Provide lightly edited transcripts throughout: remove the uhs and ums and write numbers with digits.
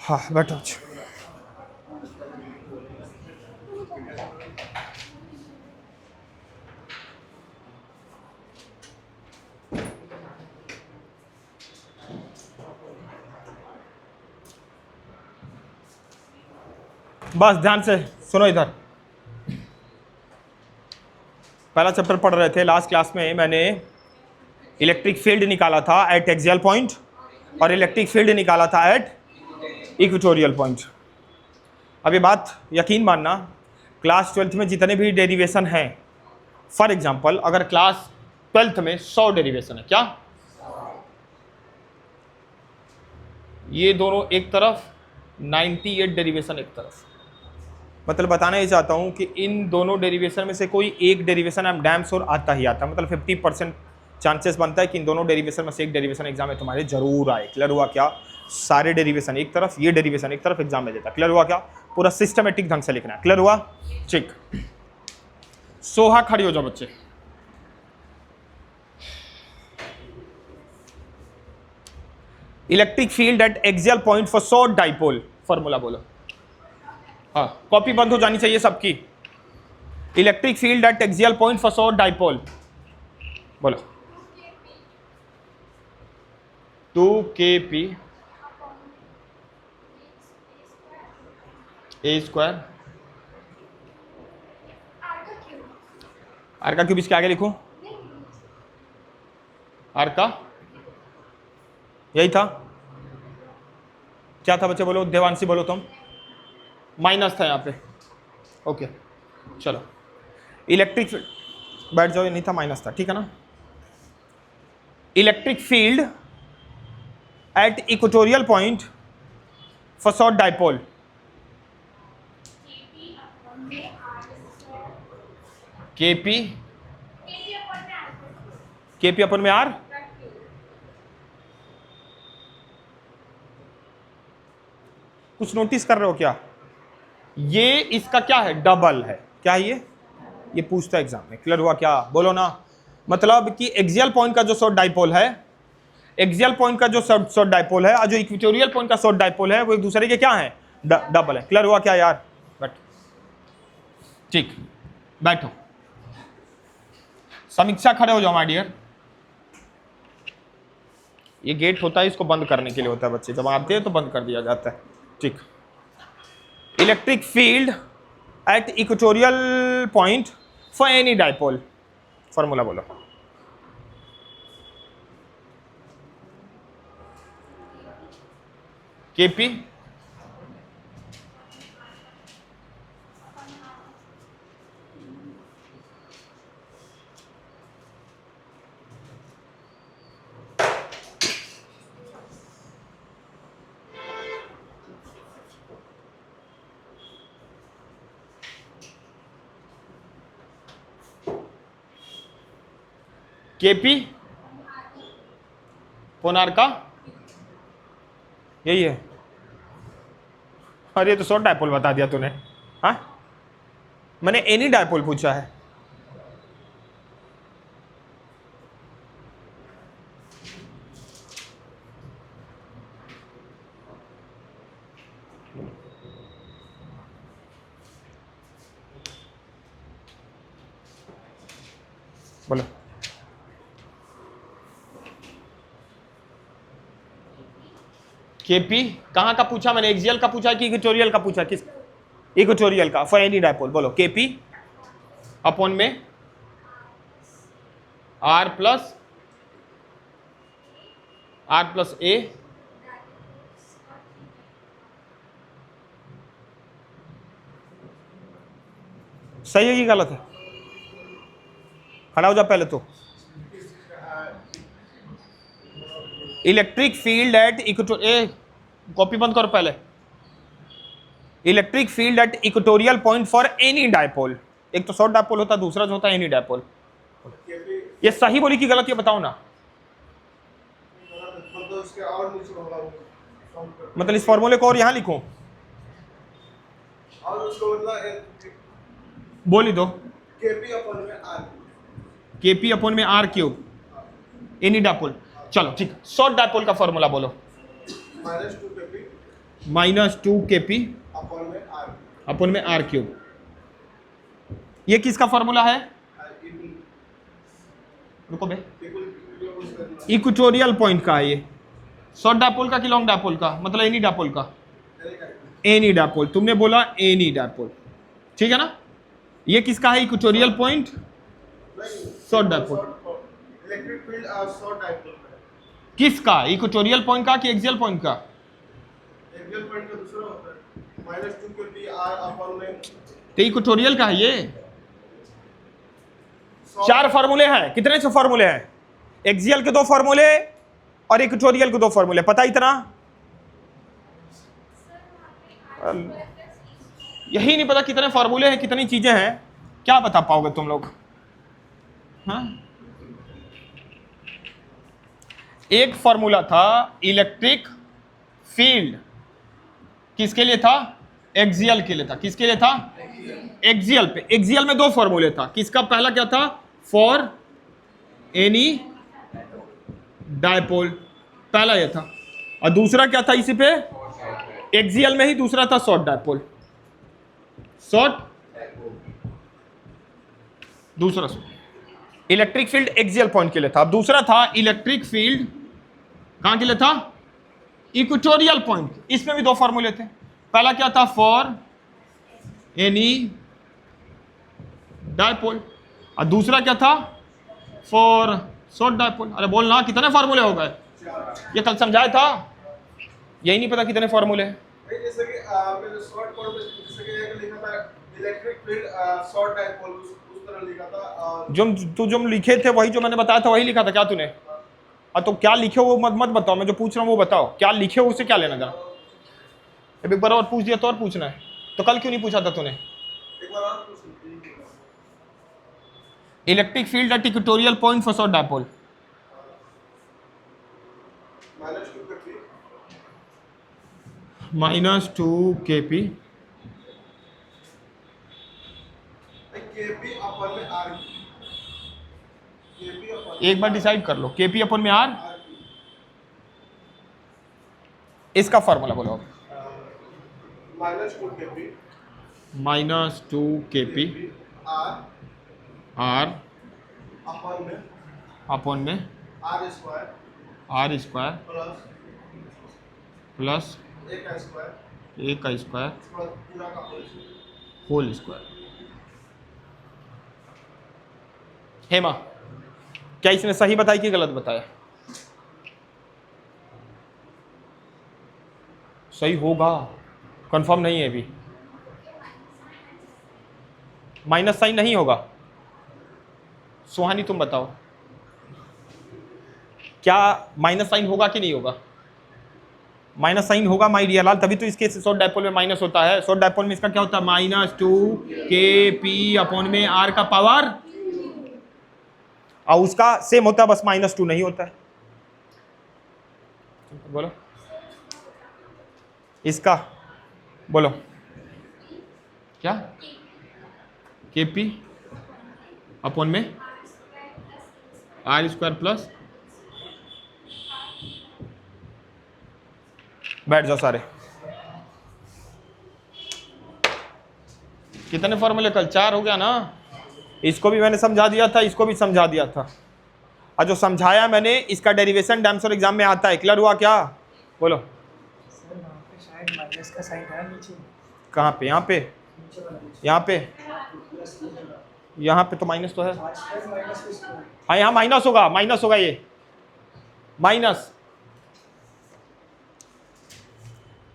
हाँ बैठो। बस ध्यान से सुनो इधर। पहला चैप्टर पढ़ रहे थे, लास्ट क्लास में मैंने इलेक्ट्रिक फील्ड निकाला था एट एक्सियल पॉइंट और इलेक्ट्रिक फील्ड निकाला था एट इक्वेटोरियल पॉइंट। अब ये बात यकीन मानना, क्लास 12th में जितने भी डेरिवेशन हैं, फॉर एग्जांपल अगर क्लास 12th में 100 डेरिवेशन है, क्या ये दोनों एक तरफ, 98 डेरिवेशन एक तरफ। मतलब बताना ही चाहता हूं कि इन दोनों डेरिवेशन में से कोई एक डेरिवेशन एम डैम श्योर आता ही आता है। मतलब 50% चांसेस बनता है कि इन दोनों डेरिवेशन में से एक डेरिवेशन एग्जाम में तुम्हारे जरूर आए। क्लियर हुआ क्या? सारे डेरिवेशन एक तरफ, ये डेरिवेशन एक तरफ एग्जाम में देता। क्लियर हुआ क्या? पूरा सिस्टमेटिक ढंग से लिखना है। क्लियर हुआ? ठीक। सोहा खड़ी हो जाओ बच्चे। Electric field eight axial point for short dipole, formula बोलो। हाँ, कॉपी बंद हो जानी चाहिए सबकी। Electric field eight axial point for short dipole बोलो। 2kp a स्क्वायर, आर का क्यूब इसके आगे लिखूं, आर का यही था। क्या था बच्चे बोलो, देवांशी बोलो तुम। माइनस था यहाँ पे। ओके चलो, इलेक्ट्रिक फील्ड बैठ जाओ, ये नहीं था माइनस था, ठीक है ना। Electric field at equatorial point for short dipole, K P upon में आर। कुछ नोटिस कर रहे हो क्या? ये इसका क्या है? डबल है। क्या है ये पूछता है एग्जाम में। क्लियर हुआ क्या? बोलो ना। मतलब कि एक्सियल पॉइंट का जो शॉर्ट डाइपोल है, एक्सियल पॉइंट का जो शॉर्ट डाइपोल है और जो इक्वेटोरियल पॉइंट का शॉर्ट डाइपोल है, वो एक दूसरे के क्या है? डबल है। क्लियर हुआ क्या यार? बैठो। ठीक, बैठो। समीक्षा खड़े हो जाओ माय डियर। ये गेट होता है, इसको बंद करने के लिए होता है बच्चे, जब आते हैं तो बंद कर दिया जाता है। ठीक। Electric field at equatorial point for any dipole, formula बोलो। केपी केपी पोनार का यही है। अरे तो शॉर्ट डाइपोल बता दिया तूने। हाँ, मैंने एनी डाइपोल पूछा है। बोलो। केपी कहाँ का पूछा मैंने? एक्सियल का पूछा कि इक्वेटोरियल का पूछा? किस? इक्वेटोरियल का फॉर एनी डाइपोल। बोलो केपी अपॉन में आर प्लस ए। सही है कि गलत है? खड़ा हो जा पहले तो। Electric field at equatorial, copy बंद करो पहले। Electric field at equatorial point for any dipole. एक तो शॉर्ट डाइपोल होता है, दूसरा जो होता है एनी डाइपोल। ये सही बोली कि गलत, ये बताओ ना। मतलब इस फॉर्मूले को और यहां लिखूं? बोल ही दो। केपी अपॉन में आर क्यूब एनी डाइपोल। चलो ठीक, शॉर्ट डाइपोल का फॉर्मूला बोलो। -2 kp अपन में आर क्यूब। ये किसका फॉर्मूला है? रुको बे, इक्वेटोरियल पॉइंट का है ये। शॉर्ट डायपोल का कि लॉन्ग डायपोल का, मतलब एनी डायपोल का? Any dipole. तुमने बोला एनी डायपोल, ठीक है ना? ये किसका है equatorial point? Short dipole. Electric field short dipole किसका? इक्वेटोरियल पॉइंट का कि एक्सियल पॉइंट का? एक्सियल पॉइंट का दूसरा होता है -2 kp r अपन में। तो इक्वेटोरियल का है ये। 4 फॉर्मूले हैं। कितने से फॉर्मूले हैं? एक्सियल के 2 फॉर्मूले और इक्वेटोरियल के 2 फॉर्मूले। पता इतना? यही नहीं पता कितने फॉर्मूले हैं, कितनी चीजें हैं, क्या बता पाओगे तुम लोग? हाँ, एक फॉर्मूला था इलेक्ट्रिक फील्ड, किसके लिए था? एक्सियल के लिए था। किसके लिए था? एक्सियल पे। एक्सियल में 2 फॉर्मूले था। किसका? पहला क्या था? फॉर एनी डायपोल, पहला ये था। और दूसरा क्या था इसी पे? एक्सियल में ही दूसरा था शॉर्ट डायपोल। शॉर्ट दूसरा इलेक्ट्रिक फील्ड एक्सियल पॉइंट के लिए था। अब दूसरा था इलेक्ट्रिक फील्ड कहां के लिए था? Equatorial point. इसमें भी 2 फॉर्मूले थे। पहला क्या था? फॉर एनी डायपोल, और दूसरा क्या था? For short dipole. अरे बोलना, कितने फॉर्मूले हो गए? ये कल समझाया था, यही नहीं पता कितने फॉर्मूले हैं। जैसे कि मैंने शॉर्ट कोड में जैसे कि एक लिखा था इलेक्ट्रिक फील्ड शॉर्ट डायपोल, उस तरह लिखा था। जो लिखे थे वही, जो मैंने बताया था वही लिखा था क्या तूने? तो क्या लिखे हो वो मत बताओ, मैं जो पूछ रहा हूँ वो बताओ। क्या लिखे हो उससे क्या लेना जरा? एक बार और पूछ दिया तो और पूछना है, तो कल क्यों नहीं पूछा था तूने? एक बार और पूछ लीजिए। Electric field at equatorial point for short dipole. -2 kp K P upon में आर। एक बार डिसाइड कर लो, केपी अपन में आर। इसका फॉर्मूला बोलो। -2 kp -2 kp आर r अपन में r स्क्वायर प्लस a का स्क्वायर पूरा का होल स्क्वायर। हेमा, क्या इसने सही बताया कि गलत बताया? सही होगा, कंफर्म नहीं है अभी। माइनस साइन नहीं होगा। सुहानी तुम बताओ, क्या माइनस साइन होगा कि नहीं होगा? माइनस साइन होगा माई डियर लाल, तभी तो इसके शॉर्ट डायपोल में माइनस होता है। शॉर्ट डायपोल में इसका क्या होता है? -2 kp अपॉन में r का पावर, और उसका सेम होता है, बस -2 नहीं होता है। बोलो इसका, बोलो क्या? kp अपॉन में r स्क्वायर प्लस, बैठ जाओ सारे। कितने फॉर्मूले कल? 4 हो गया ना? इसको भी मैंने समझा दिया था, इसको भी समझा दिया था, और जो समझाया मैंने इसका डेरिवेशन डैम्सर एग्जाम में आता है। क्लियर हुआ क्या? बोलो। सर वहाँ पे शायद माइनस का साइन है नीचे। कहाँ पे? यहाँ पे? यहाँ पे? यहाँ पे तो माइनस तो है। हाँ, यहाँ माइनस होगा, माइनस होगा, ये माइनस,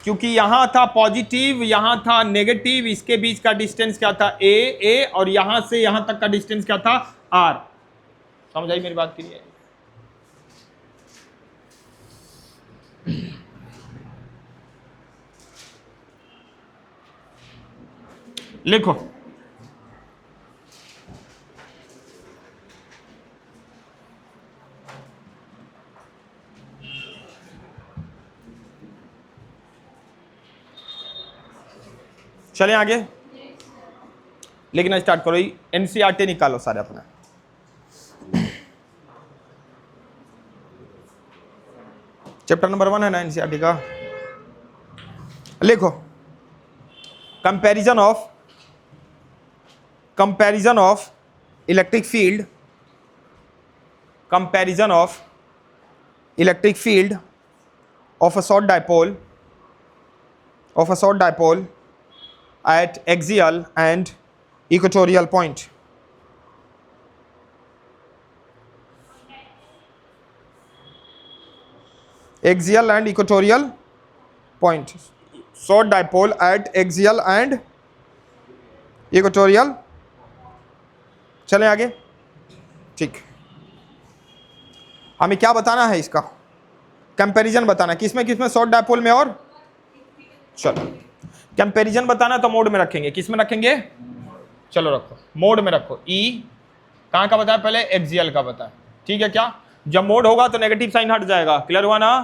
क्योंकि यहां था पॉजिटिव, यहां था नेगेटिव, इसके बीच का डिस्टेंस क्या था? ए, और यहां से यहां तक का डिस्टेंस क्या था? आर। समझ आई मेरी बात की नहीं? लिखो, चले आगे, लिखना स्टार्ट करो। एनसीईआरटी निकालो सारे अपना। चैप्टर नंबर 1 है ना एनसीईआरटी का। लिखो comparison of electric field, comparison of electric field of a short dipole at axial and equatorial point. Axial and equatorial point. Short dipole at axial and equatorial. चलें आगे। ठीक, हमें क्या बताना है इसका? कंपैरिजन बताना, किसमें किसमें? शॉर्ट डायपोल में और चलो कंपैरिजन बताना तो मोड में रखेंगे। किसमें रखेंगे? चलो रखो मोड में रखो। ई कहाँ का बताया? पहले एक्सियल का बताया, ठीक है क्या? जब मोड होगा तो नेगेटिव साइन हट जाएगा, क्लियर हुआ ना?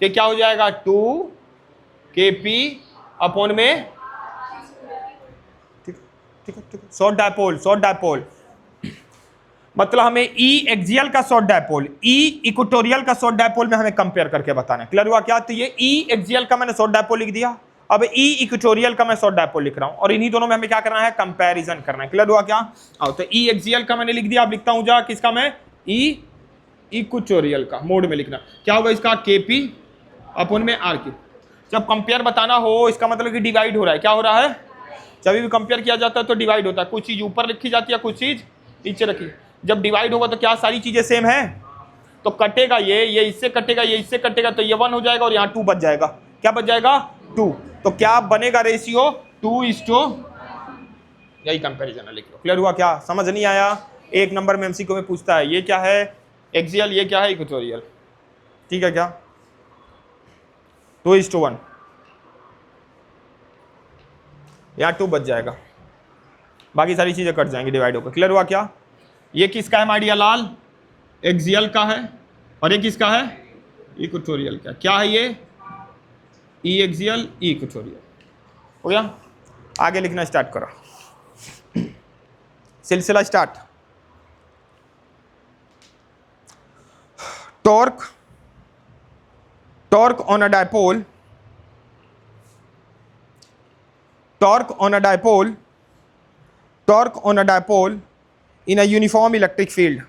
तो क्या हो जाएगा? 2kp अपॉन में, ठीक ठीक है, शॉर्ट डायपोल मतलब हमें ई एक्सियल का शॉर्ट डायपोल, ई इक्वेटोरियल का शॉर्ट डायपोल में हमें कंपेयर करके बताना है, क्लियर हुआ क्या? तो ये ई एक्सियल का मैंने शॉर्ट डायपोल लिख दिया, अब ई इक्वेटोरियल का मैं शॉर्ट डायपोल लिख रहा हूं और इन्हीं दोनों में हमें क्या करना है? कंपैरिजन करना है, क्लियर हुआ क्या? आओ तो ई एक्सियल का मैंने लिख दिया, अब लिखता हूं जा किसका मैं? ई इक्वेटोरियल का मोड में लिखना। क्या होगा इसका? केपी अपॉन में आर क्यू। जब कंपेयर बताना हो इसका मतलब कि डिवाइड हो रहा है। क्या हो रहा है? जब भी कंपेयर किया जाता है तो डिवाइड होता है, कुछ चीज ऊपर लिखी जाती है, कुछ चीज नीचे रखी। जब डिवाइड होगा तो क्या सारी चीजें सेम है? तो कटेगा ये इससे कटेगा, ये इससे कटेगा, तो ये 1 हो जाएगा और यहाँ 2 बच जाएगा। क्या बच जाएगा? 2। तो क्या बनेगा? रेशियो 2:, यही कंपैरिजन है, लिख लो। क्लियर हुआ क्या? समझ नहीं आया? 1 नंबर में एमसीक्यू में पूछता है ये क्या है? एक्सियल, ये क्या है? इक्वेटोरियल, ठीक है क्या? 2:1, यहाँ 2 बच जाएगा, बाकी सारी चीजें कट जाएंगी डिवाइड होकर। क्लियर हुआ क्या? ये किसका है माडिया लाल? एक्सियल का है, और ये किसका है? इक्वेटोरियल का। क्या है ये? E axial, E equatorial. हो गया? आगे लिखना स्टार्ट करो, सिलसिला start. Torque on a dipole, torque on a dipole in a uniform electric field.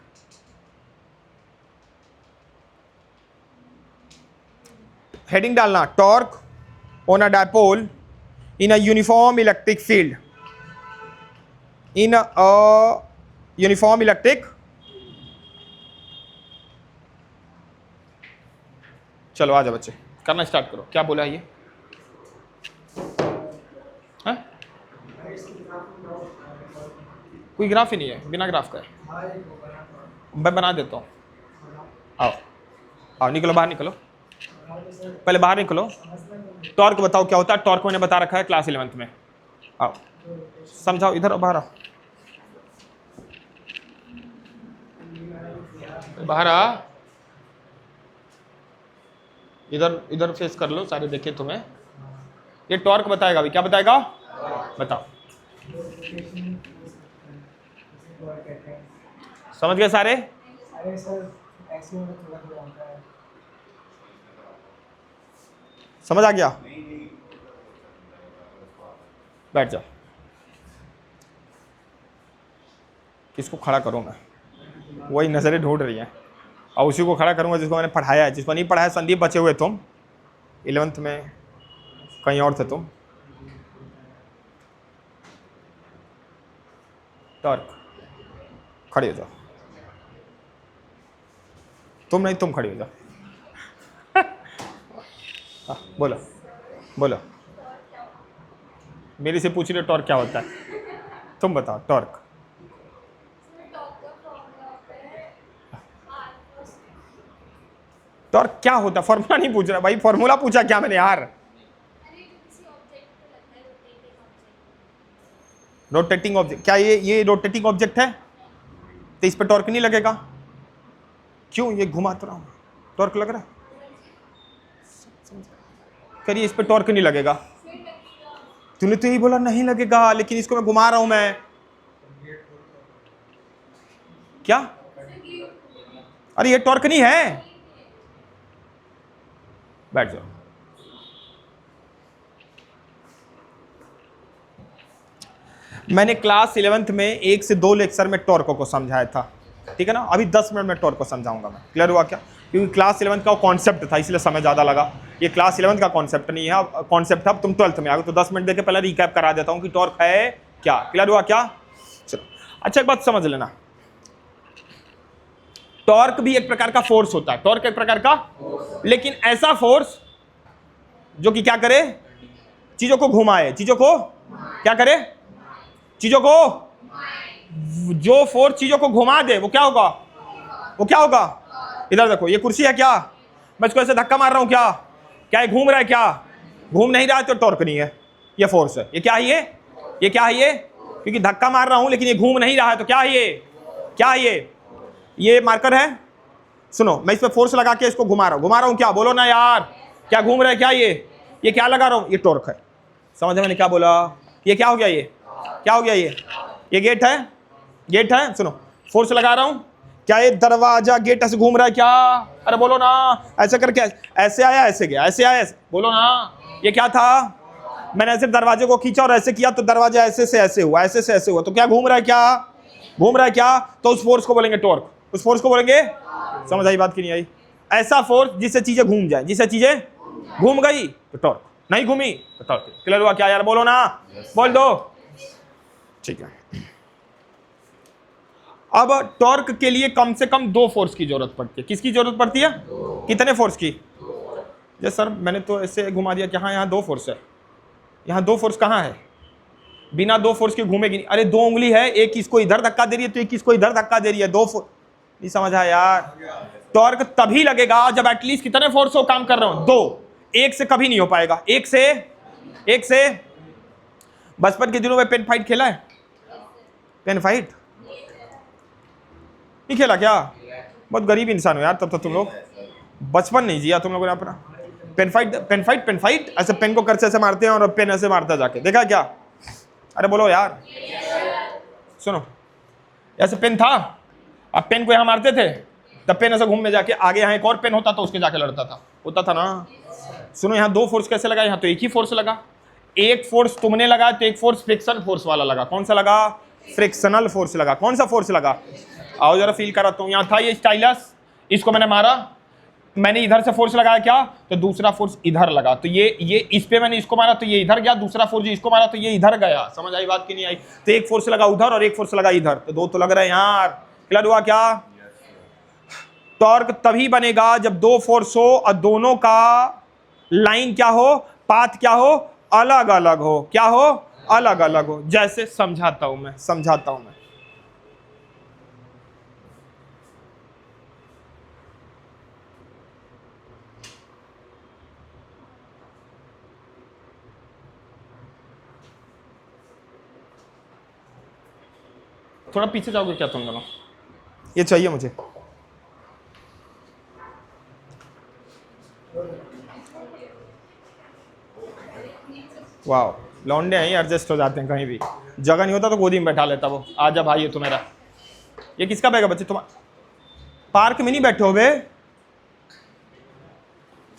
Heading डालना, torque on a dipole in a uniform electric field, in a uniform electric. चलो आ जाओ बच्चे, करना स्टार्ट करो। क्या बोला ये? है? कोई ग्राफ ही नहीं है, बिना ग्राफ का है। मैं बना देता हूँ। आओ आओ, निकलो बाहर, निकलो पहले बाहर निकलो। टॉर्क बताओ क्या होता है? टॉर्क मैंने बता रखा है क्लास 11th में। आओ समझाओ, इधर बाहर आओ, बाहर आ, इधर फेस कर लो, सारे देखे तुम्हें। ये टॉर्क बताएगा अभी। क्या बताएगा? बताओ, समझ गए सारे? अरे सर ऐसे में थोड़ा थोड़ा होता है। समझ आ गया? बैठ जाओ। किसको खड़ा करूं मैं? वही नजरें ढूंढ रही हैं, और उसी को खड़ा करूंगा जिसको मैंने पढ़ाया है। जिसको नहीं पढ़ाया, संदीप बचे हुए तुम, 11th में कहीं और थे तुम। टॉर्क, खड़े हो जाओ। तुम नहीं, तुम खड़ी हो जाओ। बोलो बोलो, मेरे से पूछ रहे टॉर्क क्या होता है? तुम बताओ टॉर्क। टॉर्क क्या होता है? फॉर्मूला नहीं पूछ रहा भाई, फॉर्मूला पूछा क्या मैंने यार? Rotating object. क्या ये रोटेटिंग ऑब्जेक्ट है? तो इस पर टॉर्क नहीं लगेगा। क्यों? ये घुमा तो रहा हूं, टॉर्क लग रहा है। करिए, इस पर टॉर्क नहीं लगेगा। तूने तो यही बोला नहीं लगेगा, लेकिन इसको मैं घुमा रहा हूं मैं। क्या? अरे ये टॉर्क नहीं है। बैठ जाओ। मैंने क्लास 11th में 1 से 2 लेक्चर में टॉर्क को समझाया था, ठीक है ना। अभी 10 मिनट में टॉर्क को समझाऊंगा मैं। क्लियर हुआ क्या? क्योंकि क्लास 11th का कॉन्सेप्ट था इसलिए समय ज़्यादा लगा। ये क्लास 11th का कॉन्सेप्ट नहीं है, कॉन्सेप्ट अब तुम 12th में आ गए, तो 10 मिनट देके पहले रिकैप करा देता हूँ कि टॉर्क है क्या। क्लियर हुआ क्या? चलो अच्छा, एक बात समझ लेना, टॉर्क भी एक प्रकार का फोर्स होता है। टॉर्क एक प्रकार का, लेकिन ऐसा फोर्स जो कि क्या करे, चीजों को घुमाए, चीजों को क्या करे, चीजों को, जो फोर्स चीजों को घुमा दे वो क्या होगा, वो क्या होगा। इधर देखो, ये कुर्सी है क्या, मैं इसको ऐसे धक्का मार रहा हूं, क्या ये घूम रहा है, क्या घूम नहीं रहा है तो टॉर्क नहीं है, ये फोर्स है। ये क्या है, ये क्या है, ये क्योंकि धक्का मार रहा हूं लेकिन ये घूम नहीं रहा है तो क्या है, ये क्या है, ये मार्कर है। सुनो, मैं इस पे फोर्स लगा के इसको घुमा रहा हूं, क्या बोलो ना यार, क्या घूम रहा है, क्या ये क्या लगा रहा हूं, ये टॉर्क है। समझ मैंने क्या बोला, ये क्या हो गया, ये क्या हो गया, ये गेट है। सुनो, फोर्स लगा रहा हूं, क्या ये दरवाजा गेट ऐसे घूम रहा है क्या, अरे बोलो ना, ऐसे करके ऐसे आया, ऐसे गया, ऐसे आया, ऐसे, बोलो ना, ये क्या था, मैंने ऐसे दरवाजे को खींचा और ऐसे किया तो दरवाजा ऐसे से ऐसे हुआ, ऐसे से ऐसे हुआ, तो क्या घूम रहा है, क्या, तो उस फोर्स को बोलेंगे टॉर्क, उस फोर्स को बोलेंगे। समझ आई बात की नहीं आई? ऐसा फोर्स जिससे चीजें घूम जाए, जिससे चीजें घूम गई तो टॉर्क, नहीं घूमी तो टॉर्क। क्लियर हुआ क्या यार, बोलो ना, बोल दो, ठीक है। अब टॉर्क के लिए कम से कम 2 फोर्स की जरूरत पड़ती है। किसकी जरूरत पड़ती है, कितने फोर्स की? जैसे सर मैंने तो ऐसे घुमा दिया कि हाँ यहाँ 2 फोर्स है, यहाँ 2 फोर्स कहाँ है, बिना 2 फोर्स के घूमेगी नहीं। अरे 2 उंगली है, एक इसको इधर धक्का दे रही है तो एक इसको इधर धक्का दे रही है, 2 फोर्स नहीं समझा यार। टॉर्क तभी लगेगा जब एटलीस्ट कितने फोर्स हो काम कर रहे हो, 2, एक से कभी नहीं हो पाएगा। एक से बचपन के दिनों में पेन फाइट खेला है, पेन फाइट नहीं खेला क्या? बहुत गरीब इंसान हो यार तब तो तुम लोग, बचपन नहीं जिया तुम लोगों ने अपना। पेन फाइट ऐसे पेन को कर्चे से मारते हैं और पेन ऐसे मारता जाके, देखा क्या? अरे बोलो यार, सुनो, ऐसे पेन था, अब पेन को यहाँ मारते थे तब पेन ऐसे घूम में जाके आगे यहाँ एक और पेन होता तो उसके जाके लड़ता था, होता था ना। सुनो, यहाँ 2 फोर्स कैसे लगा, यहाँ तो एक ही फोर्स लगा। एक फोर्स तुमने लगा तो एक फोर्स फ्रिक्शन फोर्स वाला लगा। कौन सा लगा? फ्रिक्शनल फोर्स लगा। कौन सा फोर्स लगा? आओ जरा फील कराता हूँ। यहाँ था ये स्टाइलस, इसको मैंने मारा, मैंने इधर से फोर्स लगाया क्या, तो दूसरा फोर्स इधर लगा, तो ये इस पे मैंने इसको मारा तो ये इधर गया, दूसरा फोर्स इसको मारा तो ये इधर गया। समझ आई बात की नहीं आई? तो एक फोर्स लगा उधर और एक फोर्स लगा इधर, तो 2 तो लग रहे हैं यार। क्लियर हुआ क्या? टॉर्क तभी बनेगा जब 2 फोर्स हो और दोनों का लाइन क्या हो, पाथ क्या हो, अलग अलग हो। क्या हो? अलग अलग हो। जैसे समझाता हूं मैं। थोड़ा पीछे जाओगे क्या तुम दोनों? ये चाहिए मुझे। वाह, लौंडे हैं, एडजस्ट हो जाते हैं, कहीं भी जगह नहीं होता तो गोदी में बैठा लेता वो। आजा भाई, ये तो मेरा। ये किसका बैग है बच्चे? तुम पार्क में नहीं बैठे हो बे?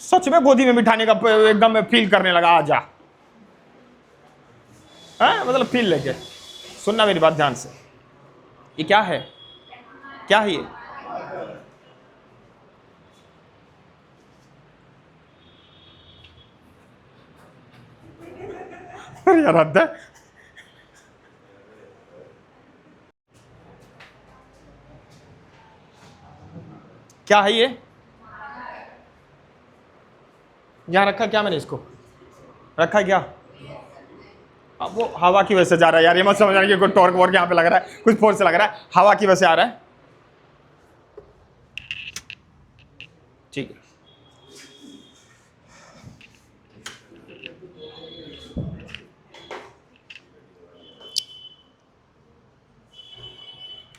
सच में गोदी में बिठाने का एकदम फील करने लगा। आजा, मतलब फील लेके सुनना मेरी बात ध्यान से। ये क्या है? क्या है ये? अरे यार हद है। क्या है ये? यहां रखा क्या मैंने? इसको रखा क्या? अब वो हवा की वजह से जा रहा है यार, ये मत समझ कि कोई टॉर्क वॉर्क यहाँ पे लग रहा है, कुछ फोर्स लग रहा है, हवा की वजह से आ रहा है। ठीक है,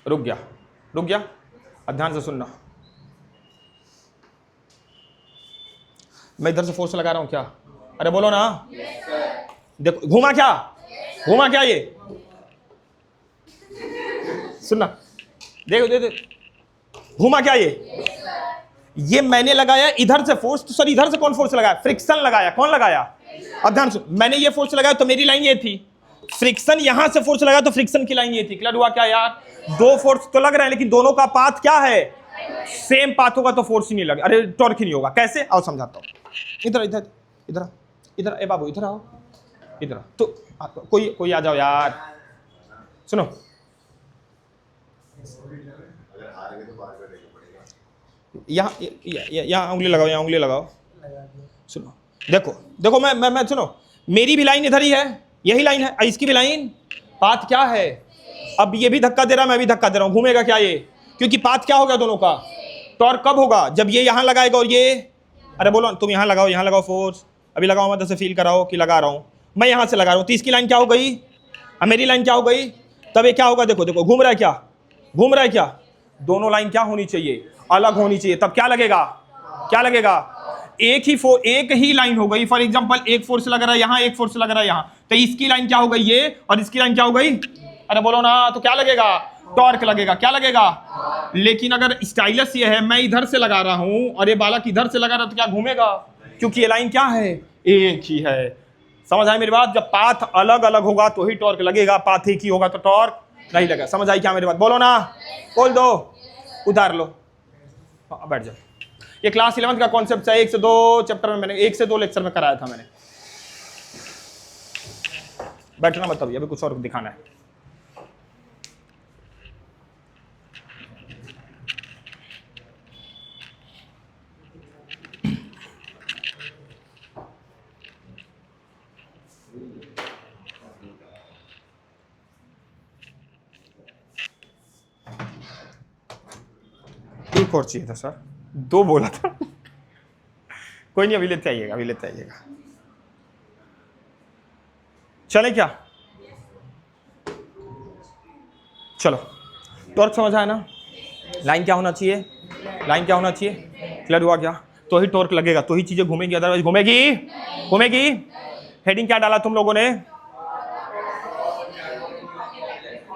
रुक गया। अब ध्यान से सुनना। मैं इधर से फोर्स लगा रहा हूं क्या? अरे बोलो ना। देखो घूमा क्या ये? सुनना, देखो घूमा क्या ये मैंने लगाया इधर से फोर्स, तो सर इधर से कौन फोर्स लगाया? फ्रिक्शन लगाया। कौन लगाया? अब ध्यान सुन, मैंने ये फोर्स लगाया तो मेरी लाइन ये थी, फ्रिक्शन यहां से फोर्स लगा तो फ्रिक्शन की लाइन ये थी। क्लियर हुआ क्या यार? दो फोर्स तो लग रहा है लेकिन दोनों का पाथ क्या है? सेम पाथ होगा तो फोर्स ही नहीं लगे, अरे टॉर्क ही नहीं होगा। कैसे? आओ समझाता हूं। इधर इधर इधर इधर, ए बाबू इधर आओ, इधर तो कोई आ जाओ यार। सुनो, यहाँ उंगली लगाओ, यहाँ उंगली लगाओ। सुनो, देखो देखो, मैं सुनो, मेरी भी लाइन इधर ही है, यही लाइन है, इसकी भी लाइन। पाथ क्या है? अब ये भी धक्का दे रहा, मैं भी धक्का दे रहा हूं, घूमेगा क्या ये? क्योंकि पाथ क्या होगा दोनों का? टॉर्क कब होगा? जब ये यहां लगाएगा और ये, अरे बोलो तुम यहां लगाओ फोर्स। अभी लगाओ, मैं तो फील कराओ कि लगा रहा हूं, मैं यहां से लगा रहा हूं, तो इसकी लाइन क्या हो गई, मेरी लाइन क्या हो गई? तब ये क्या होगा? देखो देखो, घूम रहा है क्या? घूम रहा है क्या? दोनों लाइन क्या होनी चाहिए? अलग होनी चाहिए। तब क्या लगेगा? क्या लगेगा? एक ही लाइन हो गई। फॉर एग्जांपल एक फोर्स लग रहा है यहां, एक फोर्स लग रहा है यहां, तो इसकी लाइन क्या हो गई ये, और इसकी लाइन क्या हो गई? अरे बोलो ना, तो क्या लगेगा? टॉर्क लगेगा। क्या लगेगा? लेकिन अगर स्टाइलस ये है, मैं इधर से लगा रहा हूं और ये बालक इधर से लगा रहा, तो क्या घूमेगा? क्योंकि ये लाइन क्या है? एक ही है। समझ आई मेरी बात? जब पाथ अलग अलग होगा तो ही टॉर्क लगेगा, पाथ एक ही होगा तो टॉर्क नहीं लगेगा। समझ आई क्या मेरी बात? बोलो ना, बोल दो, उतार लो, बैठ जाओ। ये क्लास 11 का कॉन्सेप्ट है, 1 से 2 चैप्टर में मैंने 1 से 2 लेक्चर में कराया था मैंने। बैठना मत, अभी कुछ और दिखाना है। एक और चाहिए था सर, 2 बोला था। कोई नहीं, अभी लेते आइएगा, अभी लेते आइएगा। चले क्या? चलो, टॉर्क समझ आया ना? लाइन क्या होना चाहिए? लाइन क्या होना चाहिए? क्लियर हुआ क्या? तो ही टॉर्क लगेगा, तो ही चीजें घूमेंगी, अदरवाइज घूमेगी। हेडिंग क्या डाला तुम लोगों ने?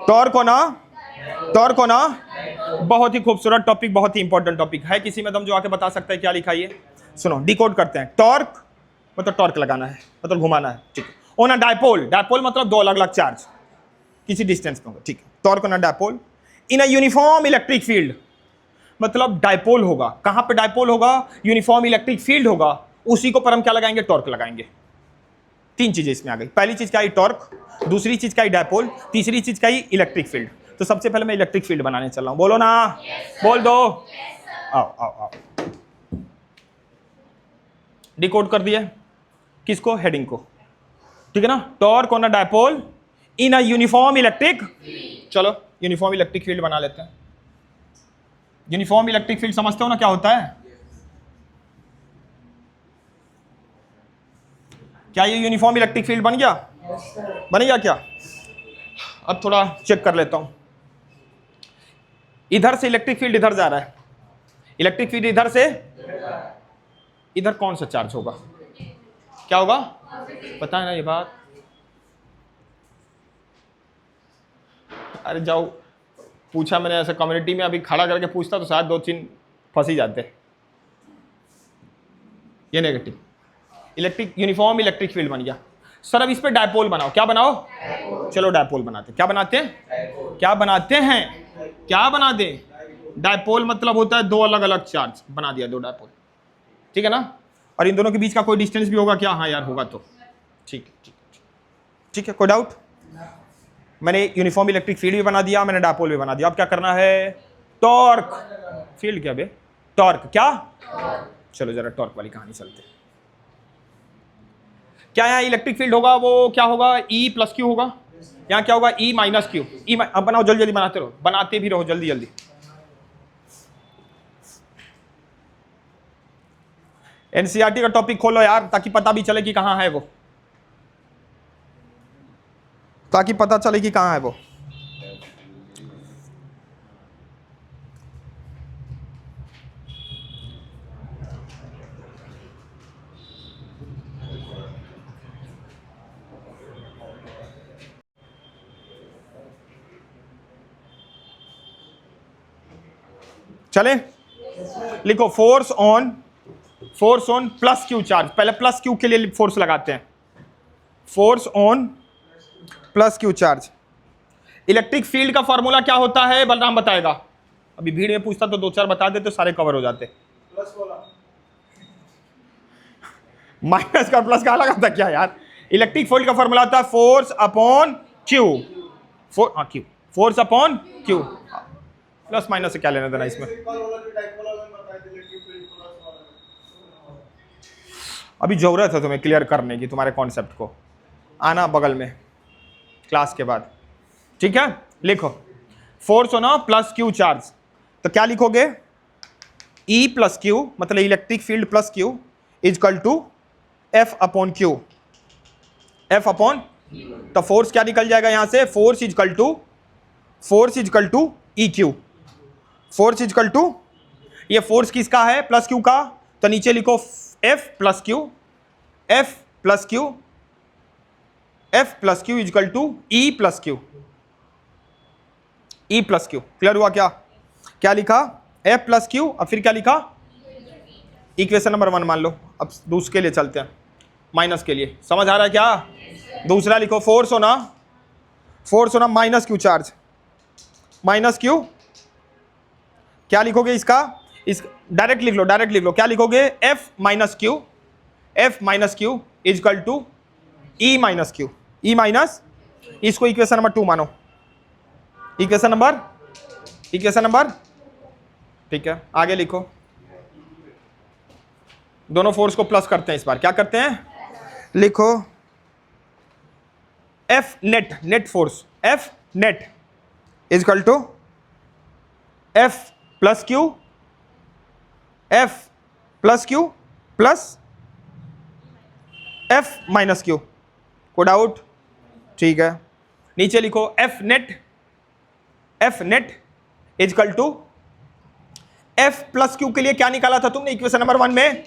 टॉर्क होना। बहुत ही खूबसूरत टॉपिक, बहुत ही इंपॉर्टेंट टॉपिक है। किसी में दम जो आके बता सकता है क्या लिखा है? सुनो, डिकोड करते हैं। टॉर्क मतलब टॉर्क लगाना है, मतलब घुमाना है, ठीक है। ऑन अ डायपोल, डायपोल मतलब 2 अलग अलग चार्ज किसी डिस्टेंस पे होगा, ठीक है। Torque on a dipole in a uniform electric field, मतलब डायपोल होगा। कहां पे डायपोल होगा? यूनिफॉर्म इलेक्ट्रिक फील्ड होगा, उसी को पर हम क्या लगाएंगे? टॉर्क लगाएंगे। 3 चीजें इसमें आ गई। पहली चीज क्या है? टॉर्क। दूसरी चीज क्या है? डायपोल। तीसरी चीज क्या है? Electric field. तो सबसे पहले मैं इलेक्ट्रिक फील्ड बनाने चल रहा हूं, बोलो ना, बोल दो। आओ, डिकोड कर दिया किसको? हेडिंग को, ठीक है ना। Torque on a dipole in a uniform electric, चलो यूनिफॉर्म इलेक्ट्रिक फील्ड बना लेते हैं। यूनिफॉर्म इलेक्ट्रिक फील्ड समझते हो ना क्या होता है? क्या ये यूनिफॉर्म इलेक्ट्रिक फील्ड बन गया? बनेगा क्या? अब थोड़ा चेक कर लेता हूं। इधर से इलेक्ट्रिक फील्ड इधर जा रहा है, इलेक्ट्रिक फील्ड इधर से इधर, कौन सा चार्ज होगा? क्या होगा? पता है ना ये बात? अरे जाओ, पूछा मैंने ऐसे कम्युनिटी में, अभी खड़ा करके पूछता तो शायद 2-3 फंस ही जाते। ये negative electric, uniform electric field बन गया। सर अब इस पे डायपोल बनाओ। क्या बनाओ? चलो डायपोल बनाते हैं। क्या बनाते हैं? क्या बना दें? डायपोल मतलब होता है 2 अलग अलग चार्ज, बना दिया 2 डायपोल, ठीक है ना। और इन दोनों के बीच का कोई डिस्टेंस भी होगा क्या? हाँ यार होगा, तो ठीक है। कोई डाउट? मैंने यूनिफॉर्म इलेक्ट्रिक फील्ड भी बना दिया, मैंने डायपोल भी बना दिया। अब क्या करना है? टॉर्क। फील्ड क्या बे? टॉर्क। क्या? चलो जरा टॉर्क वाली कहानी चलते हैं। क्या यहाँ इलेक्ट्रिक फील्ड होगा? वो क्या होगा? E + Q होगा। यहाँ क्या होगा? E - Q। अब बनाओ, जल्दी बनाते रहो, बनाते भी रहो जल्दी। एनसीईआरटी का टॉपिक खोलो यार, ताकि पता भी चले कि कहां है वो, ताकि पता चले कि कहां है वो। चले, लिखो फोर्स ऑन +Q चार्ज। पहले +Q के लिए फोर्स लगाते हैं। Force on plus Q charge. Electric field का फॉर्मूला क्या होता है बलराम बताएगा। अभी भीड़ में पूछता तो 2-4 बता दे तो सारे कवर हो जाते। प्लस वाला माइनस का प्लस का अलग आता क्या यार। इलेक्ट्रिक फील्ड का फॉर्मूला होता है force upon Q. Q force upon Q. Plus minus से क्या लेना देना इसमें। सिंपल वाला जो टाइप वाला मैंने बताया था इलेक्ट्रिक फील्ड प्लस वाला। अभी जरूरत है तुम्हें क्लियर करने की तुम्हारे कॉन्सेप्ट को। आना बगल में क्लास के बाद, ठीक है। लिखो फोर्स होना प्लस क्यू चार्ज, तो क्या लिखोगे, ई प्लस क्यू मतलब electric field plus Q equal to F upon Q. F upon, तो फोर्स क्या निकल जाएगा यहां से, force equal to E Q. Force equal to, ये फोर्स किसका है, प्लस क्यू का, तो नीचे लिखो F plus Q, F plus Q, F plus Q equal to E plus Q. E plus Q clear हुआ क्या। क्या लिखा, एफ प्लस क्यू, अब फिर क्या लिखा, इक्वेशन नंबर 1 मान लो। अब दूसरे के लिए चलते हैं, माइनस के लिए। समझ आ रहा है क्या। दूसरा लिखो फोर्स होना minus Q charge, minus Q. क्या लिखोगे इसका, इस डायरेक्ट लिख लो, क्या लिखोगे, F minus Q equal to E minus Q. E minus, इसको इक्वेशन नंबर 2 मानो, इक्वेशन नंबर, ठीक है। आगे लिखो, दोनों फोर्स को प्लस करते हैं इस बार। क्या करते हैं, लिखो F net force, F net equal to F plus Q plus F minus Q. कोई डाउट, ठीक है। नीचे लिखो F net equal to F plus Q के लिए क्या निकाला था तुमने इक्वेशन नंबर 1 में,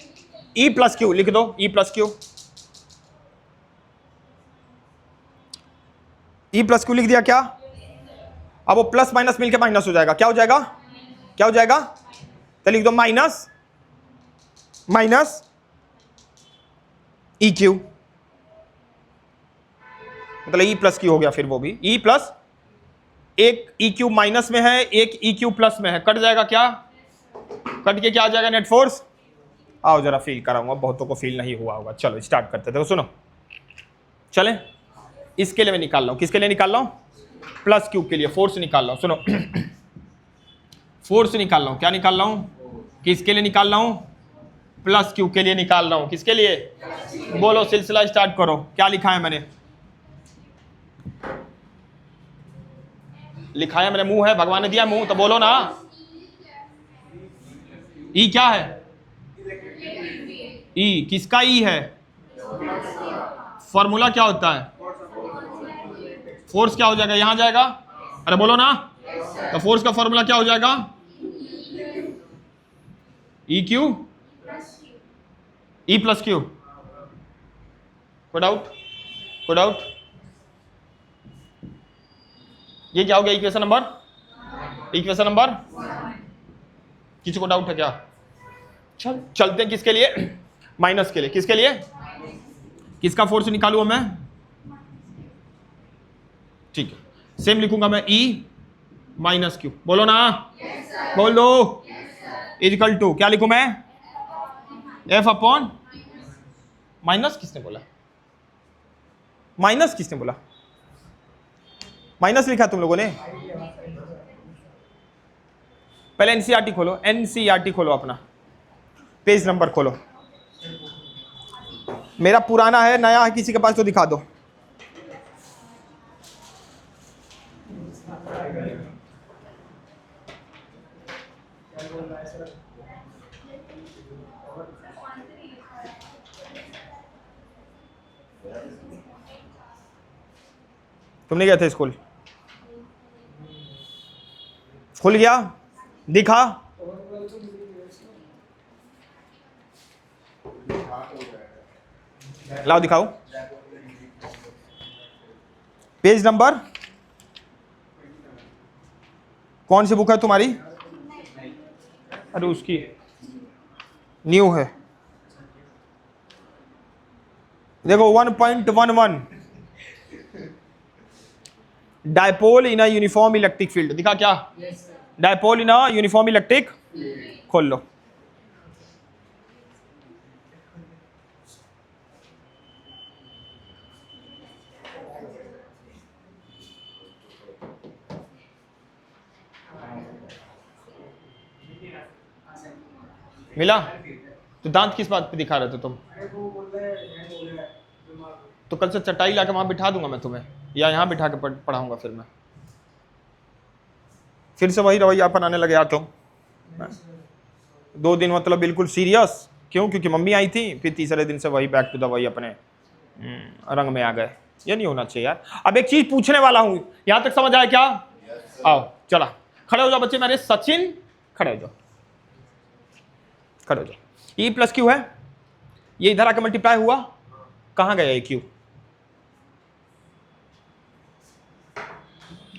ई प्लस क्यू लिख दो, ई प्लस क्यू लिख दिया क्या। अब वो प्लस माइनस मिलके माइनस हो जाएगा, क्या हो जाएगा, तो लिख दो माइनस ई क्यू, मतलब ई प्लस क्यू हो गया। फिर वो भी ई प्लस, एक ई क्यू माइनस में है, एक ई क्यू प्लस में है, कट जाएगा क्या, कट के क्या आ जाएगा, नेट फोर्स। आओ जरा फील कराऊंगा, बहुतों को फील नहीं हुआ होगा। चलो स्टार्ट करते थे, सुनो चले। इसके लिए मैं निकाल रहा हूं, किसके लिए निकाल रहा हूं, प्लस क्यू के लिए फोर्स निकाल रहा हूं। सुनो फोर्स निकाल रहा हूं, क्या निकाल रहा हूं, किसके लिए निकाल रहा हूं, प्लस क्यू के लिए निकाल रहा हूं। किसके लिए, बोलो, सिलसिला स्टार्ट करो। क्या लिखा है मैंने, लिखा है मैंने, मुंह है, भगवान ने दिया मुंह, तो बोलो ना। ई क्या है, ई किसका ई है, फॉर्मूला क्या होता है, फोर्स क्या हो जाएगा, यहां जाएगा, अरे बोलो ना। तो फोर्स का फॉर्मूला क्या हो जाएगा, E Q, E plus Q. कोई डाउट, ये क्या हो गया, इक्वेशन नंबर। किसी को डाउट है क्या, चलते हैं किसके लिए, माइनस के लिए। किसके लिए, किसका फोर्स निकालूं मैं, ठीक है। सेम लिखूंगा मैं, ई माइनस क्यू, बोलो ना, बोल दो, इजकल टू क्या लिखूं मैं, एफ अपॉन माइनस, किसने बोला माइनस लिखा तुम लोगों ने। पहले एनसीईआरटी खोलो, अपना पेज नंबर खोलो। मेरा पुराना है, नया है किसी के पास तो दिखा दो। तुम नहीं गए थे स्कूल, खुल गया, दिखा, लाओ दिखाओ, पेज नंबर, कौन सी बुक है तुम्हारी, अरे उसकी न्यू है, देखो 1.11, dipole in a uniform electric field. दिखा क्या? Dipole in a uniform electric, खोल लो। मिला? तो दांत किस बात पे दिखा रहे थे तुम? तो कल से चटाई लाके वहां बिठा दूंगा मैं तुम्हें, या यहाँ बिठा के पढ़ाऊंगा फिर मैं। फिर से वही रवैया अपनाने लगे यार तुम। 2 दिन मतलब बिल्कुल सीरियस। क्यों? क्योंकि मम्मी आई थी, फिर तीसरे दिन से वही बैक टू द वही अपने रंग में आ गए। ये नहीं होना चाहिए यार। अब एक चीज पूछने वाला हूं, यहां तक समझ आया क्या? आओ चला, खड़े हो जाओ बच्चे मेरे। सचिन खड़े हो जाओ, खड़े हो जाओ। ई प्लस क्यू है, ये इधर आके मल्टीप्लाई हुआ, कहां गया ये क्यू?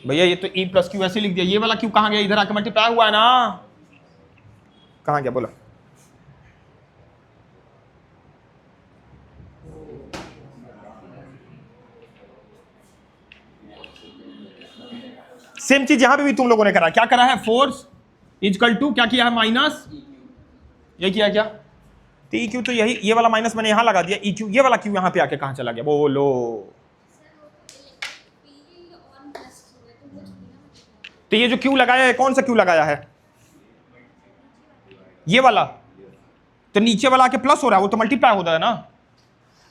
भैया ये तो ई प्लस क्यू ऐसे लिख दिया, ये वाला क्यू कहां गया? इधर आके मल्टीप्लाई हुआ है ना, कहां गया बोलो? सेम चीज यहां पे भी तुम लोगों ने करा। क्या करा है? फोर्स इजकल टू क्या किया है? माइनस, ये किया क्या? तो ई क्यू तो यही, ये वाला माइनस मैंने यहां लगा दिया। ई क्यू, ये वाला क्यू यहां पे आके कहां चला गया बोलो? तो ये जो क्यू लगाया है, कौन सा क्यू लगाया है? ये वाला। तो नीचे वाला आके प्लस हो रहा है, वो तो मल्टीप्लाई हो रहा है ना।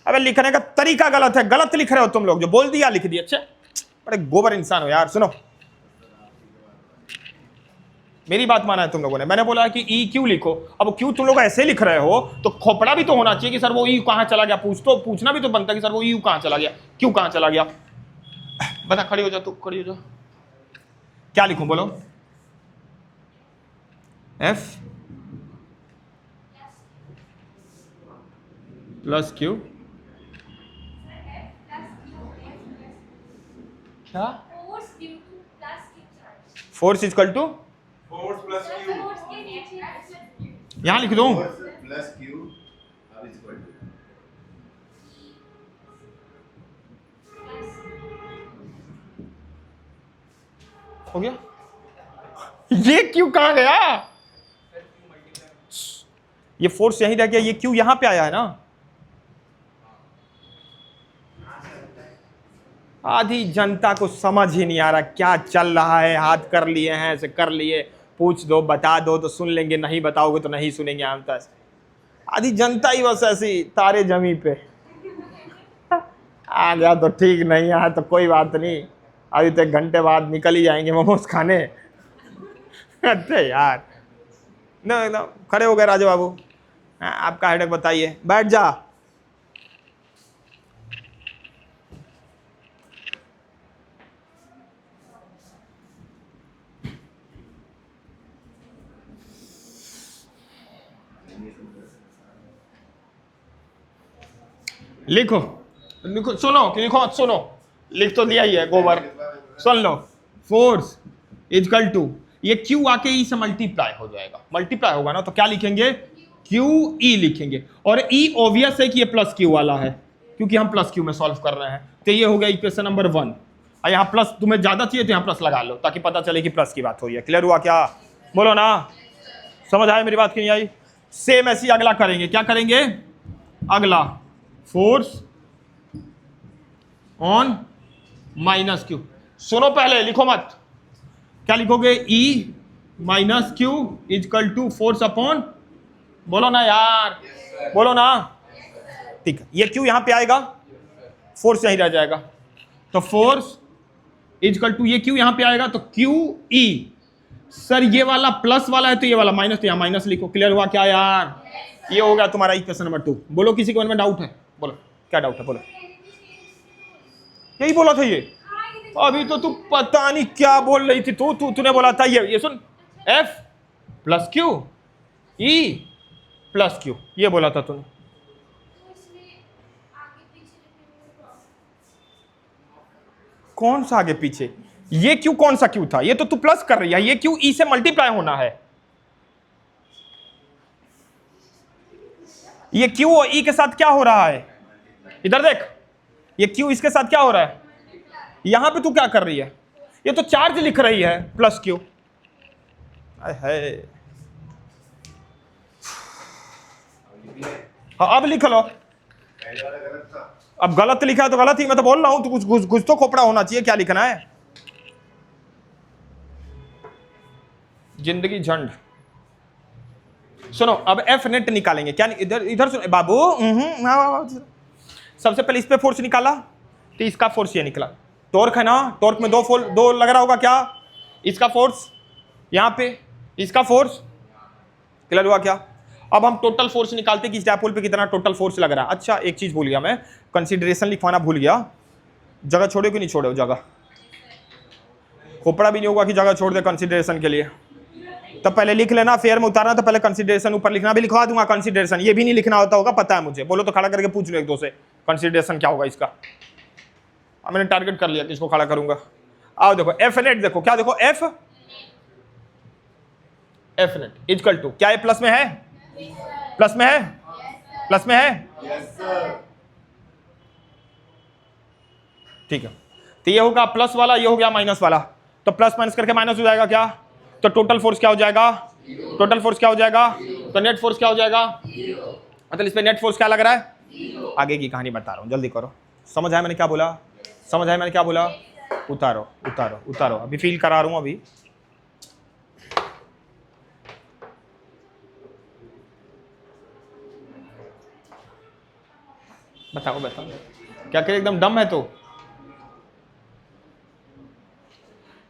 अबे लिखने का तरीका गलत है, गलत लिख रहे हो तुम लोग। जो बोल दिया लिख दिया। अच्छा, बड़े गोबर इंसान हो यार। सुनो, मेरी बात माना है तुम लोगों ने। मैंने बोला कि ई क्यू लिखो, अब क्यू तुम लोग ऐसे लिख रहे हो तो खोपड़ा भी तो होना चाहिए कि सर वो ई कहां चला गया। पूछना भी तो बनता है कि सर वो ई कहां चला गया, क्यू कहां चला गया। बता, खड़ी हो जा तू, खड़ी हो जा। क्या लिखूं बोलो? एफ प्लस क्यू, क्या? Force equal to force plus Q, यहां लिख दूं? प्लस क्यू अब इक्वल टू हो गया। ये क्यू कहां गया? ये फोर्स यहीं रह गया, ये क्यू यहां पे आया है ना। आधी जनता को समझ ही नहीं आ रहा क्या चल रहा है। हाथ कर लिए हैं, ऐसे कर लिए, पूछ दो बता दो तो सुन लेंगे, नहीं बताओगे तो नहीं सुनेंगे। हम तो आधी जनता ही बस ऐसी तारे जमी पे। आ गया तो ठीक, नहीं आया तो कोई बात नहीं, अभी तो 1 घंटे बाद निकल ही जाएंगे मोमोज खाने। अरे यार, ना खड़े हो गए राजू बाबू। आपका हेडेक बताइए, बैठ जा। लिखो लिखो, सुनो कि लिखो मत सुनो, लिख तो दिया ही है गोबर। सुन लो, फोर्स इजकल टू ये क्यू आके ई से मल्टीप्लाई हो जाएगा। मल्टीप्लाई होगा ना तो क्या लिखेंगे? क्यू ई लिखेंगे। और ई ऑब्वियस है कि ये प्लस क्यू वाला है, क्योंकि हम प्लस क्यू में सॉल्व कर रहे हैं। तो ये हो गया इक्वेशन नंबर 1। और यहाँ प्लस तुम्हें ज्यादा चाहिए तो यहाँ प्लस लगा लो, ताकि पता चले कि प्लस की बात हो रही है। क्लियर हुआ क्या? बोलो ना, समझ आया मेरी बात की नहीं आई? सेम ऐसी अगला करेंगे। क्या करेंगे अगला? Force on minus Q. सुनो पहले, लिखो मत। क्या लिखोगे? E minus Q equal to force upon, बोलो ना यार, बोलो ना। ठीक है, ये क्यू यहां पे आएगा, फोर्स यहीं रह जाएगा। तो फोर्स इजकल टू ये क्यू यहां पे आएगा तो क्यू ई। सर ये वाला प्लस वाला है तो ये वाला माइनस, तो यहां माइनस लिखो। क्लियर हुआ क्या यार? ये हो गया तुम्हारा इक्वेशन नंबर 2। बोलो किसी को मन में डाउट है? बोलो क्या डाउट है, बोलो। यही बोला था ये। अभी तो तू पता नहीं क्या बोल रही थी। तूने बोला था ये सुन, F plus Q E plus Q, ये बोला था तूने। कौन सा आगे पीछे? ये क्यू कौन सा क्यू था? ये तो तू प्लस कर रही है, ये क्यू ई से मल्टीप्लाई होना है। ये क्यू और ई के साथ क्या हो रहा है? इधर देख, ये क्यू इसके साथ क्या हो रहा है? यहां पे तू क्या कर रही है? ये तो चार्ज लिख रही है प्लस क्यू है। हाँ अब लिख लो। अब गलत लिखा है तो गलत ही, मैं तो बोल रहा हूं तो कुछ तो खोपड़ा होना चाहिए, क्या लिखना है। जिंदगी झंड। सुनो अब एफ नेट निकालेंगे, क्या इधर इधर सुनो बाबू। सबसे पहले इस पे फोर्स निकाला तो इसका फोर्स ये निकला, टॉर्क है ना, टॉर्क में दो लग रहा होगा, क्या इसका फोर्स यहां पे, इसका फोर्स क्लियर हुआ क्या। अब हम टोटल फोर्स निकालते कि इस डायपोल पे कितना टोटल फोर्स लग रहा है। अच्छा एक चीज भूल गया मैं, कंसीडरेशन लिखवाना भूल गया। जगह छोड़े कि नहीं छोड़े, जगह खोपड़ा भी नहीं होगा कि जगह छोड़ दे कंसीडरेशन के लिए। तो पहले लिख लेना, फेयर में उतारना तो पहले कंसीडरेशन ऊपर लिखना, भी लिखवा दूंगा कंसीडरेशन, ये भी नहीं लिखना होता होगा पता है मुझे, बोलो तो खड़ा करके पूछ लो एक दो से कंसीडरेशन क्या होगा इसका। अब मैंने टारगेट कर लिया किसको खड़ा करूंगा। आओ देखो एफ नेट, देखो क्या, देखो एफ नेट इक्वल टू क्या, ये प्लस में है, प्लस में है, प्लस में है, ठीक है। तो ये होगा प्लस वाला, ये हो गया माइनस वाला, तो प्लस माइनस करके माइनस हो जाएगा क्या, तो टोटल फोर्स क्या हो जाएगा, टोटल फोर्स क्या हो जाएगा, तो नेट फोर्स क्या हो जाएगा, मतलब इस पे नेट फोर्स क्या लग रहा है। आगे की कहानी बता रहा हूं, जल्दी करो। समझ आया मैंने क्या बोला, समझ आया मैंने क्या बोला। उतारो उतारो उतारो, अभी फील करा रहा हूं अभी। बताओ बताओ क्या करे, एकदम डम है तो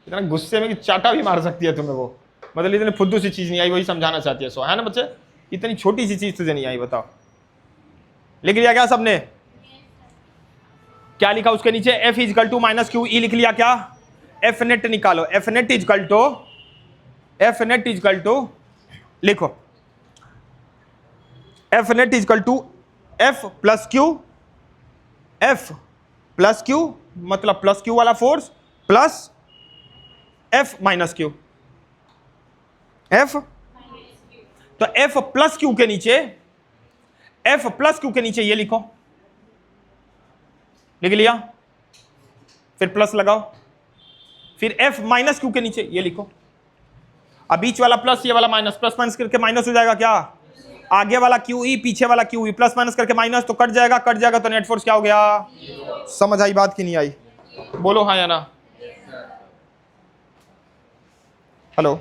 इतना गुस्से में कि चाटा भी मार सकती है तुम्हें वो, मतलब इतनी फुद्दू सी चीज नहीं आई, वही समझाना चाहती है। सो है ना बच्चे, इतनी छोटी सी चीज तुझे नहीं आई, बताओ। लिख लिया क्या सबने, क्या लिखा उसके नीचे, F equal to minus Q E लिख लिया क्या, एफ नेट निकालो, F net equal to, F net equal to लिखो, F net equal to F plus Q, F plus Q मतलब प्लस क्यू वाला force plus F minus Q, F तो F plus Q के नीचे, F plus Q के नीचे ये लिखो, लिख लिया, फिर प्लस लगाओ, फिर एफ माइनस क्यू के नीचे ये लिखो। अब बीच वाला प्लस, ये वाला माइनस, प्लस माइनस करके माइनस हो जाएगा क्या, आगे वाला क्यू ई पीछे वाला क्यू ई, प्लस माइनस करके माइनस तो कट जाएगा, कट जाएगा तो नेट फोर्स क्या हो गया। समझ आई बात कि नहीं आई, बोलो हाँ या ना। हेलो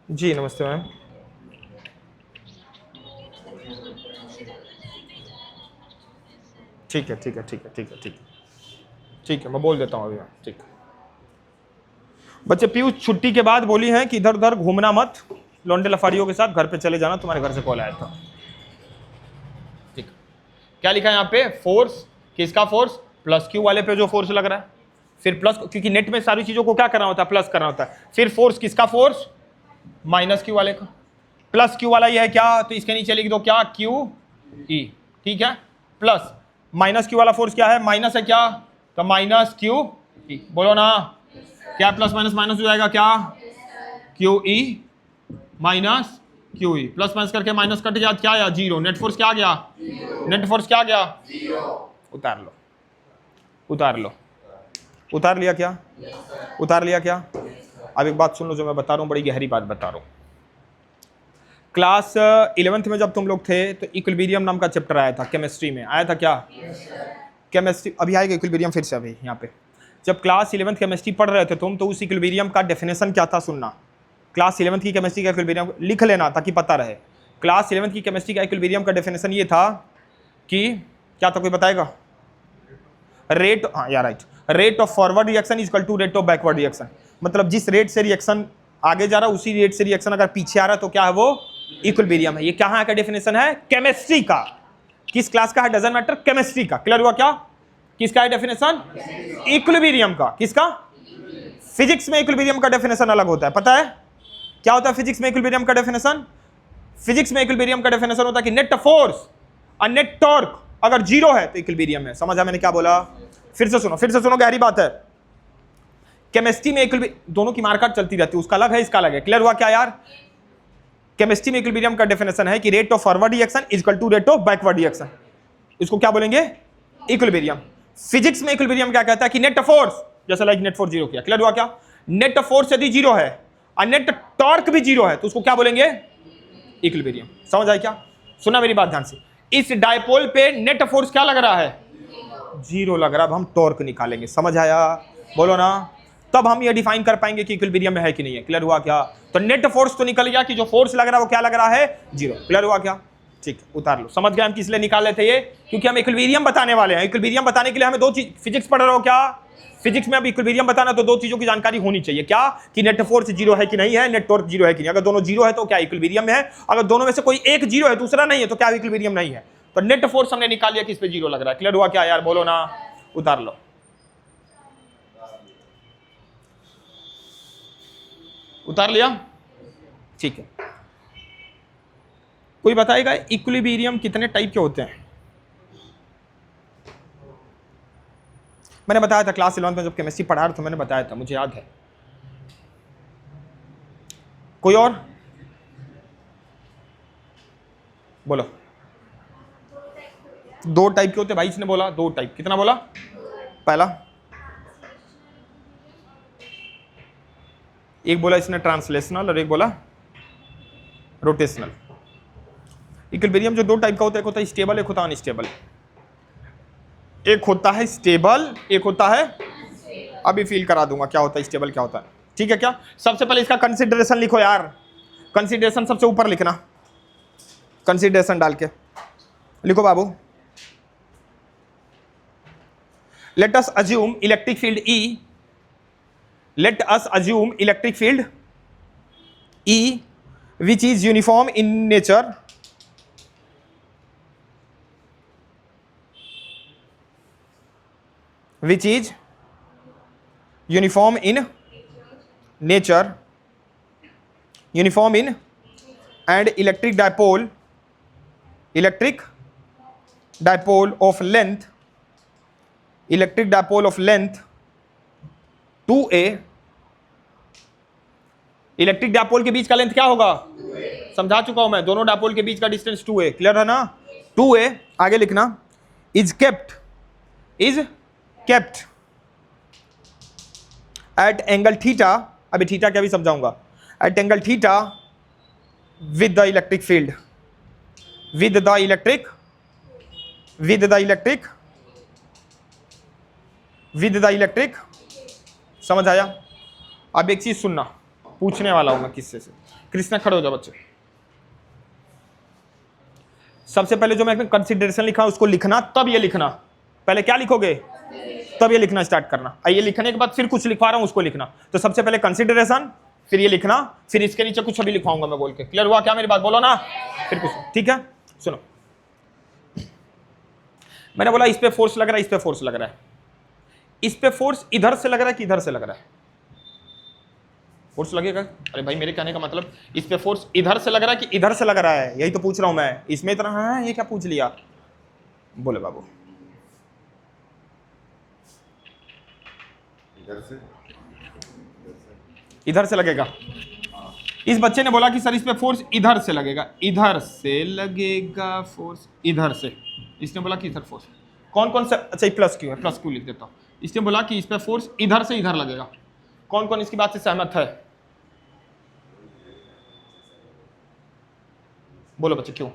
जी नमस्ते मैम। ठीक है ठीक है ठीक है ठीक है ठीक है ठीक है, मैं बोल देता हूँ अभी मैम, ठीक है। बच्चे पीयूष छुट्टी के बाद बोली हैं कि इधर उधर घूमना मत, लौंडे लफाड़ियों के साथ घर पे चले जाना, तुम्हारे घर से कॉल आया था। ठीक, क्या लिखा है यहाँ पे, फोर्स, किसका फोर्स, प्लस क्यू वाले पे जो फोर्स लग रहा है, फिर प्लस, क्योंकि नेट में सारी चीजों को क्या करना होता है, प्लस करना होता है, फिर फोर्स किसका फोर्स, माइनस क्यू वाले का, प्लस क्यू वाला ये है क्या, तो इसके नीचे लिख दो क्या, क्यू ई, ठीक है, प्लस माइनस क्यू वाला फोर्स क्या है, माइनस है क्या, तो माइनस क्यू ई, बोलो ना क्या, प्लस माइनस माइनस हो जाएगा क्या, Q E minus Q E, plus minus करके माइनस कट गया, क्या आया, जीरो, नेट फोर्स क्या आ गया, नेट फोर्स क्या आ गया, उतार लो, उतार लो, उतार लिया क्या, उतार लिया क्या। अब एक बात सुन लो जो मैं बता रहा हूँ, बड़ी गहरी बात बता रहा हूँ। क्लास 11th में जब तुम लोग थे तो इक्विलिब्रियम नाम का चैप्टर आया था, केमिस्ट्री में आया था क्या, केमिस्ट्री, अभी आएगा इक्विलिब्रियम फिर से, अभी यहाँ पे जब क्लास 11th केमिस्ट्री पढ़ रहे थे तुम, तो उस इक्विलिब्रियम का डेफिनेशन क्या था सुनना। क्लास 11th की केमिस्ट्री का इक्विलिब्रियम लिख लेना ताकि पता रहे। क्लास 11th की केमिस्ट्री का इक्विलिब्रियम का डेफिनेशन ये था कि क्या था, कोई बताएगा, रेट, हाँ या right, rate of forward reaction is equal to rate of backward reaction, मतलब जिस रेट से रिएक्शन आगे जा रहा है उसी रेट से रिएक्शन अगर पीछे आ रहा है तो क्या है वो इक्विलिब्रियम है। ये कहाँ का डेफिनेशन है, केमिस्ट्री का, किस क्लास का है डजंट मैटर, केमिस्ट्री का। क्लियर हुआ क्या, किसका है डेफिनेशन, इक्विलिब्रियम का, किसका, फिजिक्स में इक्विलिब्रियम का डेफिनेशन अलग होता है, पता है क्या होता है फिजिक्स में इक्विलिब्रियम का डेफिनेशन, फिजिक्स में इक्विलिब्रियम का डेफिनेशन होता है कि नेट फोर्स और नेट टॉर्क अगर जीरो है तो इक्विलिब्रियम है। समझा मैंने क्या बोला, फिर से सुनो, गहरी बात है। केमिस्ट्री में इक्विलिब्रियम, दोनों की मारकाट चलती रहती है, उसका अलग है इसका अलग है। क्लियर हुआ क्या यार, केमिस्ट्री में इक्विलिब्रियम का डेफिनेशन है कि rate of forward reaction is equal to rate of backward reaction, इसको क्या बोलेंगे, इक्विलिब्रियम। फिजिक्स में इक्विलिब्रियम क्या कहता है कि नेट फोर्स जैसे लाइक नेट फोर्स जीरो किया, क्लियर हुआ क्या? नेट फोर्स यदि जीरो है और नेट टॉर्क भी जीरो है तो उसको क्या बोलेंगे? इक्विलिब्रियम। समझ आया क्या? सुना मेरी बात ध्यान से, इस डायपोल पे नेट फोर्स क्या लग रहा है? जीरो लग रहा है। अब हम टॉर्क निकालेंगे, समझ आया? बोलो ना, तब हम ये डिफाइन कर पाएंगे कि इक्विलिब्रियम में है कि नहीं है। क्लियर हुआ क्या? तो नेट फोर्स तो निकल गया कि जो फोर्स लग रहा है वो क्या लग रहा है? जीरो। क्लियर हुआ क्या? ठीक, उतार लो। समझ गए हम किस लिए निकाल रहे थे ये? क्योंकि हम इक्विलिब्रियम बताने वाले हैं। इक्विलिब्रियम बताने के लिए हमें दो चीज, फिजिक्स पढ़ रहे हो क्या? फिजिक्स में अब इक्विलिब्रियम बताना तो दो चीजों की जानकारी होनी चाहिए। क्या? कि नेट फोर्स जीरो है कि नहीं है, नेट टॉर्क जीरो है कि नहीं। अगर दोनों जीरो है तो क्या इक्विलिब्रियम में है? अगर दोनों में से कोई एक जीरो है दूसरा नहीं है तो क्या इक्विलिब्रियम नहीं है? तो नेट फोर्स हमने निकाल लिया कि इस पे जीरो लग रहा है। क्लियर हुआ क्या यार? बोलो ना, उतार लो। उतार लिया? ठीक है। कोई बताएगा इक्विलिब्रियम कितने टाइप के होते हैं? मैंने बताया था क्लास 11 में जब केमिस्ट्री पढ़ा रहा था, मैंने बताया था, मुझे याद है। कोई और? बोलो। दो टाइप के होते हैं भाई, इसने बोला दो टाइप। कितना बोला? पहला, एक बोला इसने ट्रांसलेशनल और एक बोला रोटेशनल। इक्विलिब्रियम जो दो टाइप का होता है, एक होता है स्टेबल, एक होता है अनस्टेबल। एक होता है स्टेबल, एक होता है, अभी फील करा दूंगा क्या होता है स्टेबल क्या होता है। ठीक है क्या? सबसे पहले इसका कंसिडरेशन लिखो यार। कंसिडरेशन सबसे ऊपर लिखना, कंसिडरेशन डाल के लिखो बाबू। Let us assume electric field E, let us assume electric field E which is uniform in nature, which is uniform in nature, uniform in, and electric dipole of length, electric dipole of length 2a। Electric dipole के बीच का length क्या होगा? समझा चुका हूं मैं, दोनों dipole के बीच का डिस्टेंस 2a। क्लियर है ना? 2a। आगे लिखना, is kept at angle theta. अभी थीटा क्या भी समझाऊंगा। At angle theta with the electric field, with the electric. समझ आया? अब एक चीज सुनना, पूछने वाला हूं मैं किससे से। कृष्णा खड़े हो जाओ बच्चे। सबसे पहले जो मैं कंसिडरेशन लिखा उसको लिखना, तब ये लिखना। पहले क्या लिखोगे? तब ये लिखना स्टार्ट करना। ये लिखने के बाद फिर कुछ लिखवा रहा हूं उसको लिखना। तो सबसे पहले कंसिडरेशन, फिर ये लिखना, फिर इसके नीचे कुछ अभी लिखवाऊंगा मैं बोल के। क्लियर हुआ क्या मेरी बात? बोलो ना, फिर कुछ। ठीक है, सुनो। मैंने बोला इस पे फोर्स लग रहा है, इस पे फोर्स लग रहा है। इस पे फोर्स इधर से लग रहा है कि इधर से लग रहा है? फोर्स लगेगा। अरे भाई मेरे कहने का मतलब, इस पे फोर्स इधर से लग रहा है कि इधर से लग रहा है? यही तो पूछ रहा हूं मैं। इसमें इतना हाँ, ये क्या पूछ लिया? बोले बाबू। इधर से लगेगा। इस बच्चे ने बोला कि सर इस पे फोर्स इधर से लगेगा। इधर से लगेगा फोर्स, इधर से। इसने बोला कि इधर फोर्स कौन कौन सा? अच्छा प्लस क्यू है, प्लस क्यू लिख देता हूं। इसने बोला कि इस पे फोर्स इधर से इधर लगेगा। कौन कौन इसकी बात से सहमत है? बोलो बच्चे, क्यों?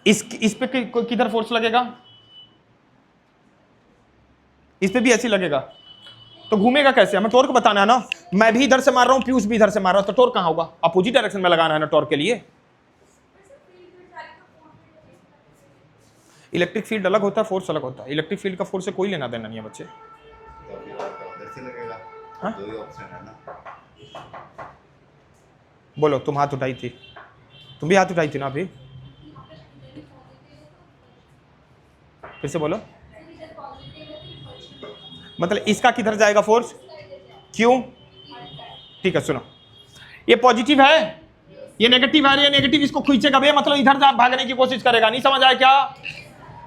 इस पे किधर फोर्स लगेगा? इस पे भी ऐसे लगेगा। तो घूमेगा कैसे? हमें टॉर्क बताना है ना। मैं भी इधर से मार रहा हूं, पीयूष भी इधर से मार रहा हूं, तो टॉर्क कहां होगा? अपोजिट डायरेक्शन में लगाना है ना टॉर्क के लिए। इलेक्ट्रिक फील्ड अलग होता है, फोर्स अलग होता है। इलेक्ट्रिक फील्ड का फोर्स से कोई लेना देना नहीं है बच्चे। हाँ? बोलो, तुम हाथ उठाई थी, तुम भी हाथ उठाई थी ना अभी। फिर से बोलो। मतलब इसका किधर जाएगा फोर्स? क्यों? ठीक है सुनो, ये पॉजिटिव है, ये नेगेटिव है, ये नेगेटिव इसको खींचेगा भैया, मतलब इधर भागने की कोशिश करेगा। नहीं समझ आया क्या?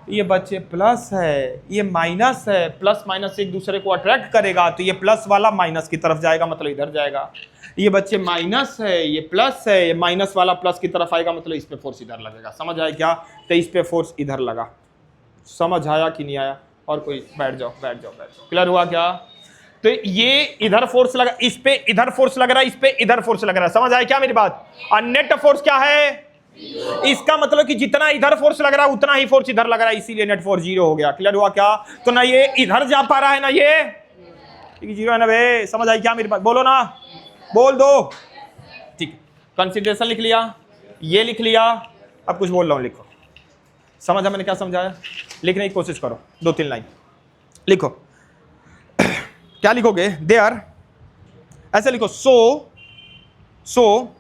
ये बच्चे प्लस है, ये माइनस है। प्लस माइनस एक दूसरे को अट्रैक्ट करेगा, तो ये प्लस वाला माइनस की तरफ जाएगा, मतलब इधर जाएगा। ये बच्चे माइनस है, ये प्लस है, ये माइनस वाला प्लस की तरफ आएगा, मतलब इस पे फोर्स इधर लगेगा। समझ आया क्या? तो इस पे फोर्स इधर लगा। समझ आया कि नहीं आया? और कोई? बैठ जाओ बैठ जाओ बैठ जाओ। क्लियर हुआ क्या? तो ये इधर फोर्स लगा, इस पे इधर फोर्स लग रहा है, इस पे इधर फोर्स लग रहा है। समझ आया क्या मेरी बात? और नेट फोर्स क्या है? इसका मतलब कि जितना इधर फोर्स लग रहा है उतना ही फोर्स इधर लग रहा है, इसीलिए नेट फोर्स 0 हो गया। क्लियर हुआ क्या? तो ना ये इधर जा पा रहा है ना ये 0 है ना बे। समझ आई क्या मेरी बात? बोलो ना, बोल दो। ठीक है, कंसीडरेशन लिख लिया, ये लिख लिया। अब कुछ बोल रहा हूं, लिखो। समझा मैंने क्या समझाया? लिखने की कोशिश करो, 2-3 लाइन लिखो। क्या लिखोगे? देयर, ऐसे लिखो, so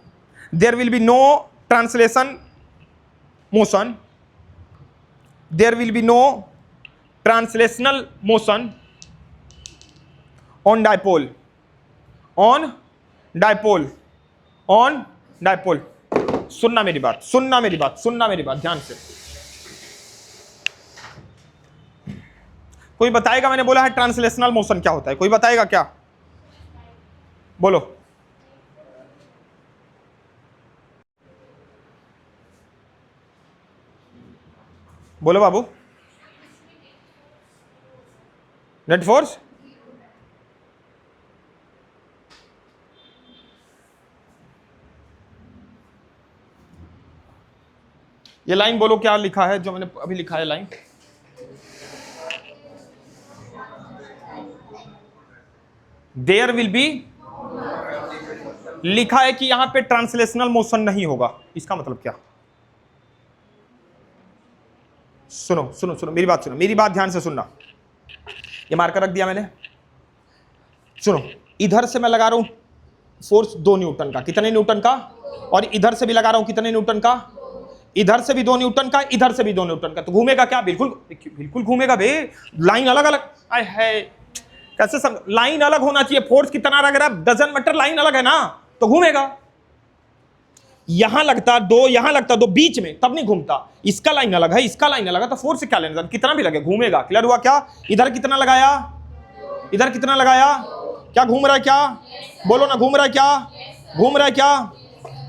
there will be no translation motion, there will be no translational motion on dipole, on dipole, on dipole. सुनना मेरी बात, सुनना मेरी बात, सुनना मेरी बात ध्यान से। कोई बताएगा? मैंने बोला है ट्रांसलेशनल मोशन क्या होता है, कोई बताएगा क्या? बोलो। बोलो बाबू। नेट फोर्स, ये लाइन बोलो क्या लिखा है जो मैंने अभी लिखा है लाइन? देयर विल बी, लिखा है कि यहां पे ट्रांसलेशनल मोशन नहीं होगा। इसका मतलब क्या? सुनो सुनो सुनो मेरी बात, सुनो मेरी बात ध्यान से सुनना। ये मार्कर रख दिया मैंने, सुनो। इधर से मैं लगा रहा हूं फोर्स 2 न्यूटन का, कितने न्यूटन का? और इधर से भी लगा रहा हूं कितने न्यूटन का? इधर से भी 2 न्यूटन का, इधर से भी 2 न्यूटन का। तो घूमेगा क्या? बिल्कुल बिल्कुल घूमेगा बे। लाइन अलग अलग है, कैसे समझ? लाइन अलग होना चाहिए। फोर्स कितना लग रहा है डजंट मैटर, लाइन अलग है ना, तो घूमेगा। यहां लगता 2, यहां लगता 2, बीच में, तब नहीं घूमता। इसका लाइन अलग है, इसका लाइन अलग है, तो फोर्स से क्या लेना? कितना भी लगे घूमेगा। क्लियर हुआ क्या? इधर कितना लगाया, इधर कितना लगाया, क्या घूम रहा है क्या? बोलो ना, घूम रहा है क्या? घूम रहा है क्या?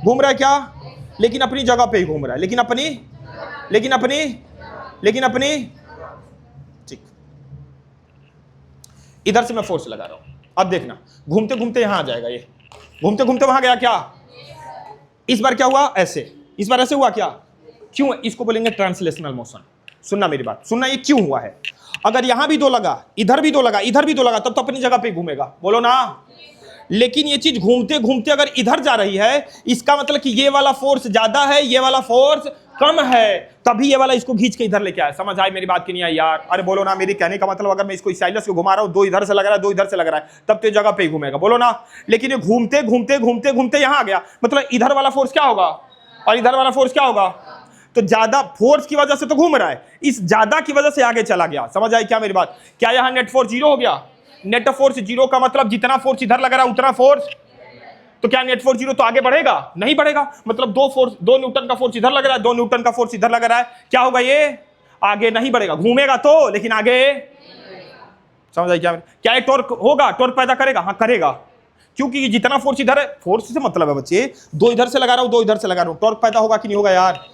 घूम रहा है क्या? लेकिन अपनी जगह पे ही घूम रहा है, लेकिन अपनी, लेकिन अपनी, लेकिन अपनी। ठीक, इधर से मैं फोर्स लगा रहा हूं। अब देखना, घूमते घूमते यहां आ जाएगा, ये घूमते घूमते वहां गया क्या? इस बार क्या हुआ? ऐसे। इस बार ऐसे हुआ क्या? क्यों? इसको बोलेंगे ट्रांसलेशनल मोशन। सुनना मेरी बात, सुनना, ये क्यों हुआ है? अगर यहां भी 2 लगा, इधर भी 2 लगा, इधर भी 2 लगा, तब तो अपनी जगह पे ही घूमेगा। बोलो ना। लेकिन ये चीज घूमते घूमते अगर इधर जा रही है, इसका मतलब कि ये वाला फोर्स ज्यादा है, ये वाला फोर्स कम है, तभी ये वाला इसको खींच के इधर लेके आया। समझ आई मेरी बात की नहीं आई यार? अरे बोलो ना। मेरी कहने का मतलब, अगर मैं इसको स्टाइलस को घुमा रहा हूं, 2 इधर से लग रहा है, 2 इधर से लग रहा है, तब तो जगह पे ही घूमेगा। बोलो ना। लेकिन ये घूमते घूमते घूमते घूमते यहां आ गया, मतलब इधर वाला फोर्स क्या होगा और इधर वाला फोर्स क्या होगा? तो ज्यादा फोर्स की वजह से तो घूम रहा है, इस ज्यादा की वजह से आगे चला गया। समझ आई क्या मेरी बात? क्या यहां नेट फोर्स 0 हो गया? नेट फोर्स 0 का मतलब जितना फोर्स इधर लग रहा है उतना फोर्स। तो क्या नेट फोर्स 0 तो आगे बढ़ेगा? नहीं बढ़ेगा। मतलब 2 न्यूटन का फोर्स इधर लग रहा है, 2 न्यूटन का फोर्स इधर लग रहा है, क्या होगा? ये आगे नहीं बढ़ेगा। घूमेगा तो, लेकिन आगे। समझ आई क्या? क्या ये टॉर्क होगा? टॉर्क पैदा करेगा? हाँ करेगा, क्योंकि जितना फोर्स इधर है, फोर्स से मतलब है बच्चे, 2 इधर से लगा रहा हूं, 2 इधर से लगा रहा हूं, टॉर्क पैदा होगा कि नहीं होगा यार?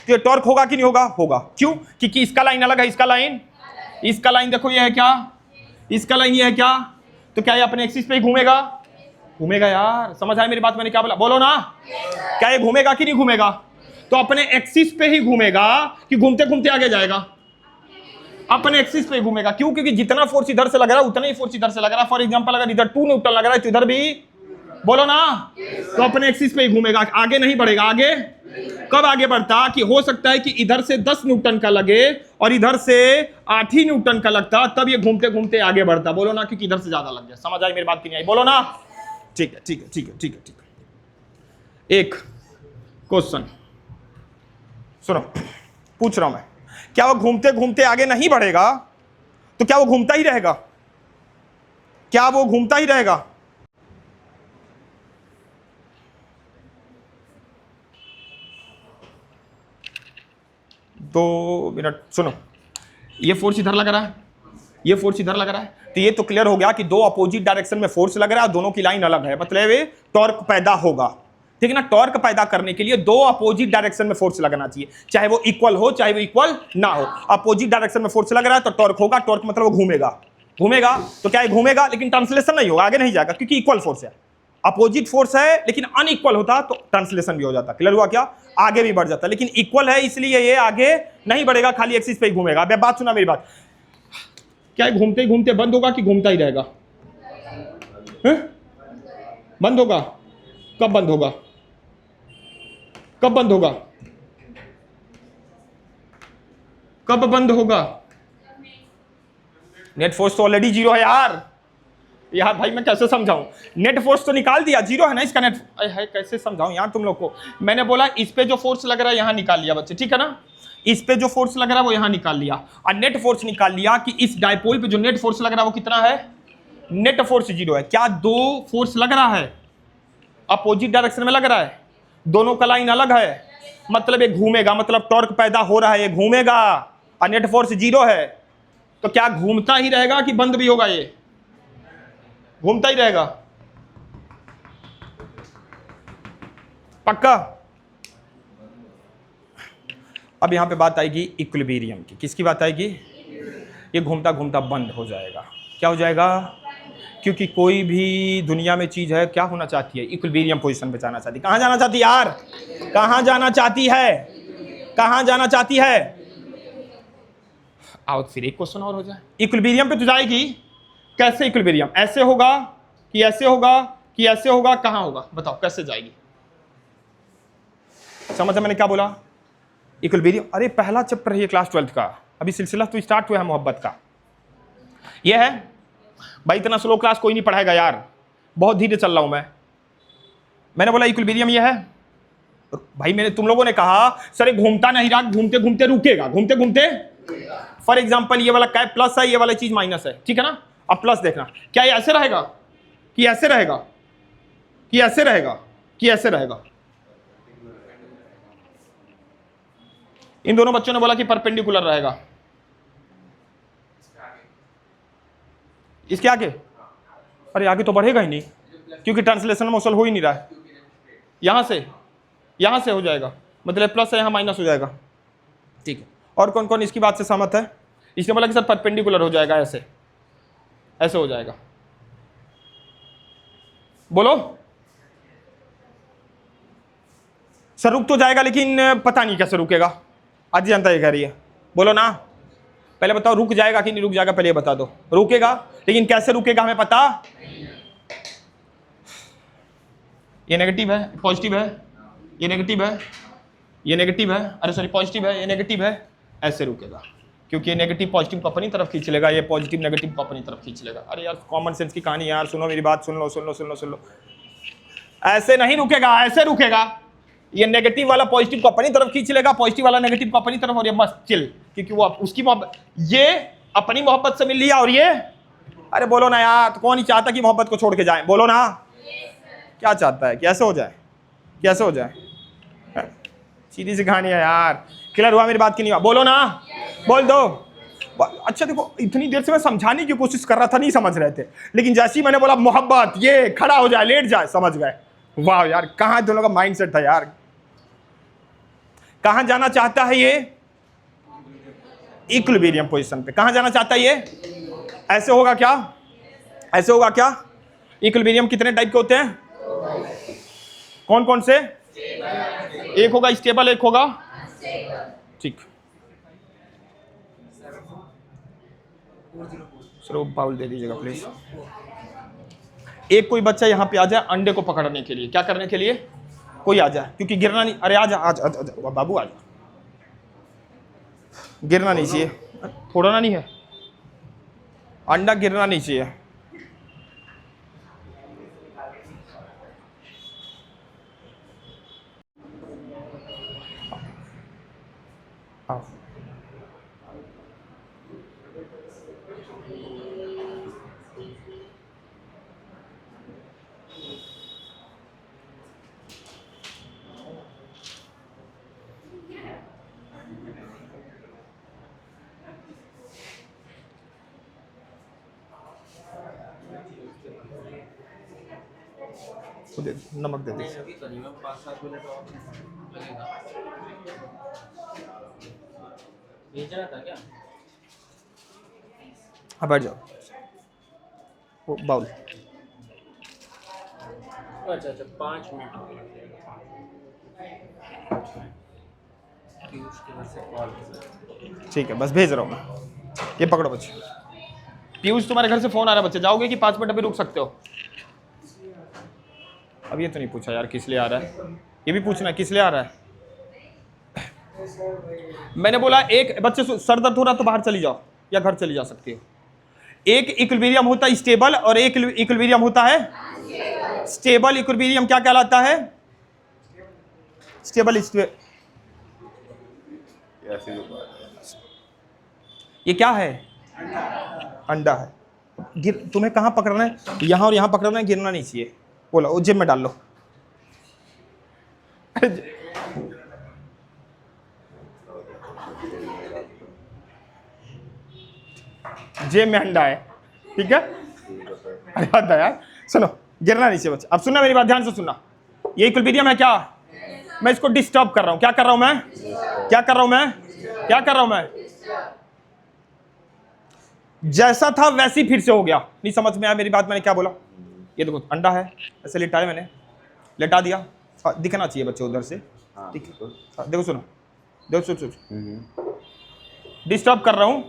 तो टॉर्क होगा कि नहीं होगा? होगा। क्यों? क्योंकि इसका लाइन अलग है, इसका लाइन, इसका लाइन देखो ये है क्या, इसका लाइन ये है क्या, तो क्या ये अपने एक्सिस पे ही घूमेगा? घूमेगा यार। समझ आए मेरी बात? मैंने क्या बोला? बोलो ना। क्या ये घूमेगा कि नहीं घूमेगा? तो अपने एक्सिस पे ही घूमेगा कि घूमते घूमते आगे जाएगा? अपने एक्सिस पे घूमेगा। क्यों? क्योंकि जितना फोर्स इधर से लग रहा है उतना ही फोर्स इधर से लग रहा है। फॉर एग्जांपल अगर इधर 2 न्यूटन लग रहा है तो इधर भी, बोलो ना, तो अपने एक्सिस पे ही घूमेगा, आगे नहीं बढ़ेगा। आगे कब आगे बढ़ता? कि हो सकता है कि इधर से 10 न्यूटन का लगे और इधर से 8 ही न्यूटन का लगता, तब ये घूमते घूमते आगे बढ़ता। बोलो ना, क्योंकि इधर से ज्यादा लग गया। समझ आई मेरी बात की नहीं आई? बोलो ना। ठीक है ठीक है ठीक है ठीक है ठीक है। एक क्वेश्चन सुनो, पूछ रहा हूं मैं, क्या वो घूमते घूमते आगे नहीं बढ़ेगा? तो क्या वो घूमता ही रहेगा? क्या वो घूमता ही रहेगा? दो मिनट सुनो। ये फोर्स इधर लग रहा है, ये फोर्स इधर लग रहा है, तो ये तो क्लियर हो गया कि 2 अपोजिट डायरेक्शन में फोर्स लग रहा है, दोनों की लाइन अलग है, मतलब ये टॉर्क पैदा होगा। ठीक है ना। टॉर्क पैदा करने के लिए दो अपोजिट डायरेक्शन में फोर्स लगना चाहिए, चाहे वो इक्वल हो चाहे वो इक्वल ना हो। अपोजिट डायरेक्शन में फोर्स लग रहा है तो टॉर्क होगा, टॉर्क मतलब वो घूमेगा, घूमेगा तो क्या है, घूमेगा लेकिन ट्रांसलेशन नहीं होगा, आगे नहीं जाएगा क्योंकि इक्वल फोर्स है। अपोजिट फोर्स है लेकिन अनइक्वल होता तो ट्रांसलेशन भी हो जाता, क्लियर हुआ क्या, आगे भी बढ़ जाता, लेकिन इक्वल है इसलिए ये आगे नहीं बढ़ेगा, खाली एक्सिस पे ही घूमेगा। अब बात सुना मेरी बात, क्या है घूमते घूमते बंद होगा कि घूमता ही रहेगा? बंद होगा? कब बंद होगा? कब बंद होगा? कब बंद होगा? नेट फोर्स तो ऑलरेडी जीरो है यार। यार भाई मैं कैसे समझाऊं, नेट फोर्स तो निकाल दिया, जीरो है ना इसका नेट है, कैसे समझाऊं यार तुम लोग को। मैंने बोला इस पे जो फोर्स लग रहा है यहां निकाल लिया बच्चे, ठीक है ना, इस पे जो फोर्स लग रहा है वो यहां निकाल लिया, और नेट फोर्स निकाल लिया कि इस डायपोल पे जो नेट फोर्स लग रहा है वो कितना है, नेट फोर्स जीरो है। क्या दो फोर्स लग रहा है, अपोजिट डायरेक्शन में लग रहा है, दोनों का लाइन अलग है, मतलब ये घूमेगा, मतलब टॉर्क पैदा हो रहा है, ये घूमेगा, और नेट फोर्स जीरो है, तो क्या घूमता ही रहेगा कि बंद भी होगा? ये घूमता ही रहेगा, पक्का। अब यहां पे बात आएगी इक्विलिब्रियम की, किसकी बात आएगी? ये घूमता घूमता बंद हो जाएगा, क्या हो जाएगा? क्योंकि कोई भी दुनिया में चीज है क्या होना चाहती है, इक्विलिब्रियम पोजीशन पे जाना चाहती है। कहां जाना चाहती है यार, कहां जाना चाहती है, कहां जाना चाहती है? आओ फिर एक क्वेश्चन और हो जाए, इक्विलिब्रियम पे तो जाएगी, कैसे इक्विलिब्रियम? ऐसे होगा कि ऐसे होगा कि ऐसे होगा, कहां होगा बताओ, कैसे जाएगी? समझ मैंने क्या बोला? इक्विलिब्रियम, अरे पहला चैप्टर है ये क्लास 12 का, अभी सिलसिला तो स्टार्ट हुआ है मोहब्बत का। ये है भाई, इतना स्लो क्लास कोई नहीं पढ़ाएगा यार, बहुत धीरे चल रहा हूं मैंने बोला इक्विलिब्रियम ये है भाई। मैंने तुम लोगों ने कहा सर ये घूमता नहीं रहा, घूमते घूमते रुकेगा, घूमते घूमते। फॉर एग्जांपल ये वाला क्या प्लस है, ये वाला चीज माइनस है, ठीक है ना। अब प्लस देखना, क्या ये ऐसे रहेगा कि ऐसे रहेगा कि ऐसे रहेगा कि ऐसे रहेगा? इन दोनों बच्चों ने बोला कि परपेंडिकुलर रहेगा। इसके आगे? अरे आगे तो बढ़ेगा ही नहीं क्योंकि ट्रांसलेशन मोशन हो ही नहीं रहा है। यहां से हो जाएगा, मतलब प्लस है, यहां माइनस हो जाएगा, ठीक है। और कौन कौन इसकी बात से सहमत है? इसने बोला कि सर परपेंडिकुलर हो जाएगा, ऐसे ऐसे हो जाएगा, बोलो। सर रुक तो जाएगा लेकिन पता नहीं कैसे रुकेगा, आज जनता ये कह रही है, बोलो ना। पहले बताओ रुक जाएगा कि नहीं रुक जाएगा, पहले बता दो। रुकेगा, लेकिन कैसे रुकेगा हमें पता। ये नेगेटिव है, पॉजिटिव है, ये नेगेटिव है, ये नेगेटिव है, अरे सॉरी पॉजिटिव है, ये नेगेटिव है, ऐसे रुकेगा क्योंकि ये नेगेटिव पॉजिटिव को अपनी तरफ खींच लेगा, ये पॉजिटिव नेगेटिव को अपनी तरफ खींच लेगा। अरे यार कॉमन सेंस की कहानी यार, सुनो मेरी बात, सुन लो। ऐसे नहीं रुकेगा, ऐसे रुकेगा। ये नेगेटिव वाला पॉजिटिव को अपनी तरफ खींच लेगा, पॉजिटिव वाला नेगेटिव को अपनी तरफ, और ये मस्त चिल, क्योंकि वो उसकी मोहब्बत, ये अपनी मोहब्बत से मिल लिया, और ये अरे बोलो ना यार, तो कौन ही चाहता कि मोहब्बत को छोड़ के जाए, बोलो ना। क्या चाहता है, कैसे हो जाए, कैसे हो जाए? सीधी सी कहानी है यार, क्लियर हुआ मेरी बात की नहीं हुआ? बोलो ना, बोल दो। अच्छा देखो, इतनी देर से मैं समझाने की कोशिश कर रहा था, नहीं समझ रहे थे, लेकिन जैसे ही मैंने बोला मोहब्बत, ये खड़ा हो जाए, लेट जाए, समझ गए। वाह यार, कहां दोनों का माइंडसेट था यार। कहां जाना चाहता है ये? इक्विलिब्रियम पोजीशन पे। कहां जाना चाहता है ये? ऐसे होगा क्या? ऐसे होगा क्या? इक्विलिब्रियम कितने टाइप के होते हैं? कौन कौन से? एक होगा स्टेबल, एक होगा ठीक। चलो बाउल दे दीजिएगा प्लीज। एक कोई बच्चा यहां पे आ जाए अंडे को पकड़ने के लिए, क्या करने के लिए? कोई आ जाए, क्योंकि गिरना नहीं, अरे आजा बाबू आजा, गिरना नहीं चाहिए, फोड़ना नहीं है, अंडा गिरना नहीं चाहिए। आओ। वो दे, नमक दे दे। अभी तो नहीं, मैं 5-7 मिनट और लगेगा। भेज रहा था क्या? हाँ बैठ जाओ। वो बाउल अच्छा 5 मिनट हो गए। पीयूष के घर से कॉल। ठीक है, बस भेज रहा हूँ मैं। ये पकड़ो बच्चे। पीयूष तुम्हारे घर से फोन आ रहा है बच्चे, जाओगे कि 5 मिनट अभी रुक सकते हो? अब ये तो नहीं पूछा यार किस लिए आ रहा है, ये भी पूछना किस लिए आ रहा है। मैंने बोला एक बच्चे सर दर्द हो रहा तो बाहर चली जाओ या घर चली जा सकती हो। एक इक्विलिब्रियम होता है स्टेबल और एक इक्विलिब्रियम होता है स्टेबल। इक्विलिब्रियम क्या कहलाता है? स्टेबल। ये क्या है? अंडा है। तुम्हें कहाँ पकड़ना है? यहाँ और यहाँ पकड़ना है, गिरना नहीं चाहिए। बोलो वो जेब में डाल लो। जेब में अंडा है, ठीक है। अरे यार सुनो, गिरना नहीं चाहिए बच्चे। अब सुनना मेरी बात ध्यान से सुनना। ये इक्विलिब्रियम है क्या? मैं इसको डिस्टर्ब कर रहा हूं। क्या कर रहा हूं मैं? क्या कर रहा हूं मैं? क्या कर रहा हूं मैं? जैसा था वैसी फिर से हो गया। नहीं समझ में आया मेरी बात? मैंने क्या बोला? ये देखो अंडा है, ऐसे लिटाया मैंने, लिटा दिया। दिखना चाहिए बच्चे उधर से, ठीक है। देखो सुनो, देखो सुनो, डिस्टर्ब कर रहा हूं,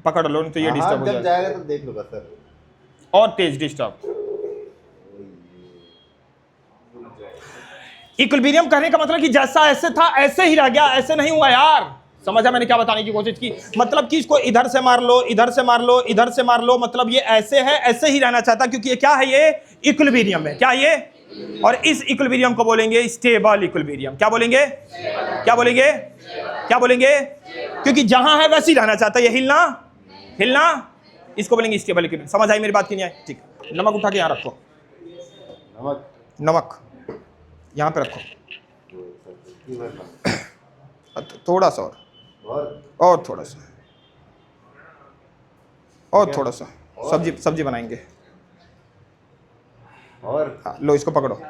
पकड़ लो नहीं तो ये डिस्टर्ब हो जब जाएगा तो देख लो सर। और तेज डिस्टर्ब। इक्विलिब्रियम कहने का मतलब कि जैसा ऐसे था ऐसे ही रह गया, ऐसे नहीं हुआ यार। समझा मैंने क्या बताने की कोशिश की? मतलब कि इसको इधर से मार लो, इधर से मार लो, इधर से मार लो, मतलब ये ऐसे है, ऐसे ही रहना चाहता, क्योंकि ये क्या है? ये इक्विलिब्रियम है। क्या ये? और इस इक्विलिब्रियम को बोलेंगे स्टेबल इक्विलिब्रियम। क्या बोलेंगे? क्या बोलेंगे? क्या बोलेंगे? क्योंकि जहां है वैसे ही रहना चाहता है, ये हिलना हिलना, इसको बोलेंगे स्टेबल इक्विलिब्रियम। समझ आई मेरी बात की नहीं आई? ठीक। नमक उठा के यहाँ रखो। नमक यहाँ पे रखो। थोड़ा सा और थोड़ा सा और थोड़ा सा। सब्जी बनाएंगे। और हाँ, लो इसको पकड़ो,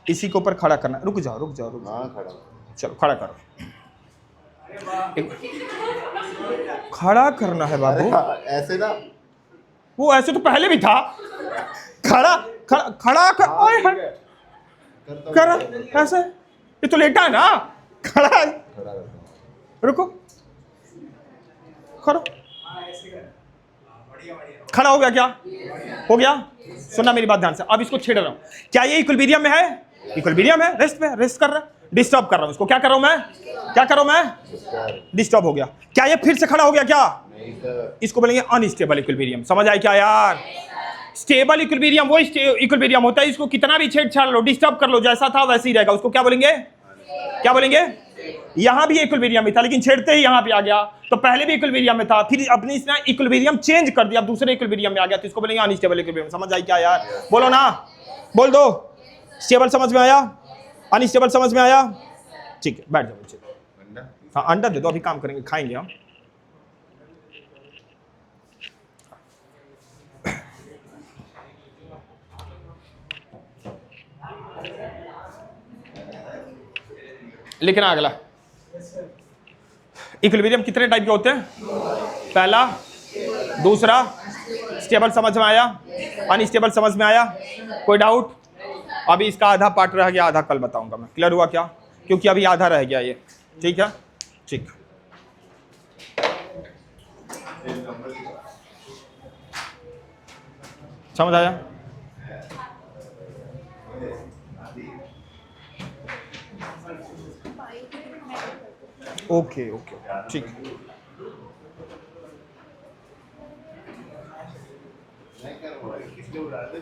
इसी के ऊपर खड़ा करना। रुक जाओ रुक जाओ रुक जाओ। खड़ा। चलो खड़ा करो। खड़ा करना है बाबू। ऐसे ना, वो ऐसे तो पहले भी था। खड़ा खड़ा खड़ा कर, ओए हाय। कर ऐसे, ये तो लेटा है ना, खड़ा है। रुको, खड़ा खड़ा हो गया क्या? हो गया? सुनना मेरी बात ध्यान से। अब इसको छेड़ रहा हूं। क्या ये इक्विलिब्रियम में है? इक्विलिब्रियम है। रेस्ट पे, रेस्ट कर रहा है, डिस्टर्ब कर रहा हूं इसको। क्या कर रहा हूं मैं? क्या कर रहा हूं मैं? डिस्टर्ब हो गया। क्या ये फिर से खड़ा हो गया क्या? इसको बोलेंगे अनस्टेबल इक्विलिब्रियम। समझ आई क्या यार? स्टेबल इक्विलिब्रियम वो इक्विलिब्रियम होता है, इसको कितना भी छेड़छाड़ लो, डिस्टर्ब कर लो, जैसा था वैसे ही रहेगा। उसको क्या बोलेंगे? क्या बोलेंगे? यहां भी इक्विलिब्रियम में था, लेकिन छेड़ते ही यहां पे आ गया। तो पहले भी इक्विलिब्रियम में था, फिर अपनी इसने इक्विलिब्रियम चेंज कर दिया, अब दूसरे इक्विलिब्रियम में आ गया, तो इसको बोलेंगे अनस्टेबल इक्विलिब्रियम। समझ आई क्या यार? बोलो ना, बोल दो। स्टेबल समझ में आया? अनस्टेबल समझ में आया? ठीक है, बैठ जाओ बच्चे। हाँ अंडा दे दो, अभी काम करेंगे, खाएंगे हम। लिखना अगला। इक्विलिब्रियम कितने टाइप के होते हैं? पहला, दूसरा। स्टेबल समझ में आया? अनस्टेबल समझ में आया? कोई डाउट? अभी इसका आधा पार्ट रह गया, आधा कल बताऊंगा मैं। क्लियर हुआ क्या? क्योंकि अभी आधा रह गया ये। ठीक है, ठीक। समझ आया? ओके ओके, ठीक। किसने उड़ा दे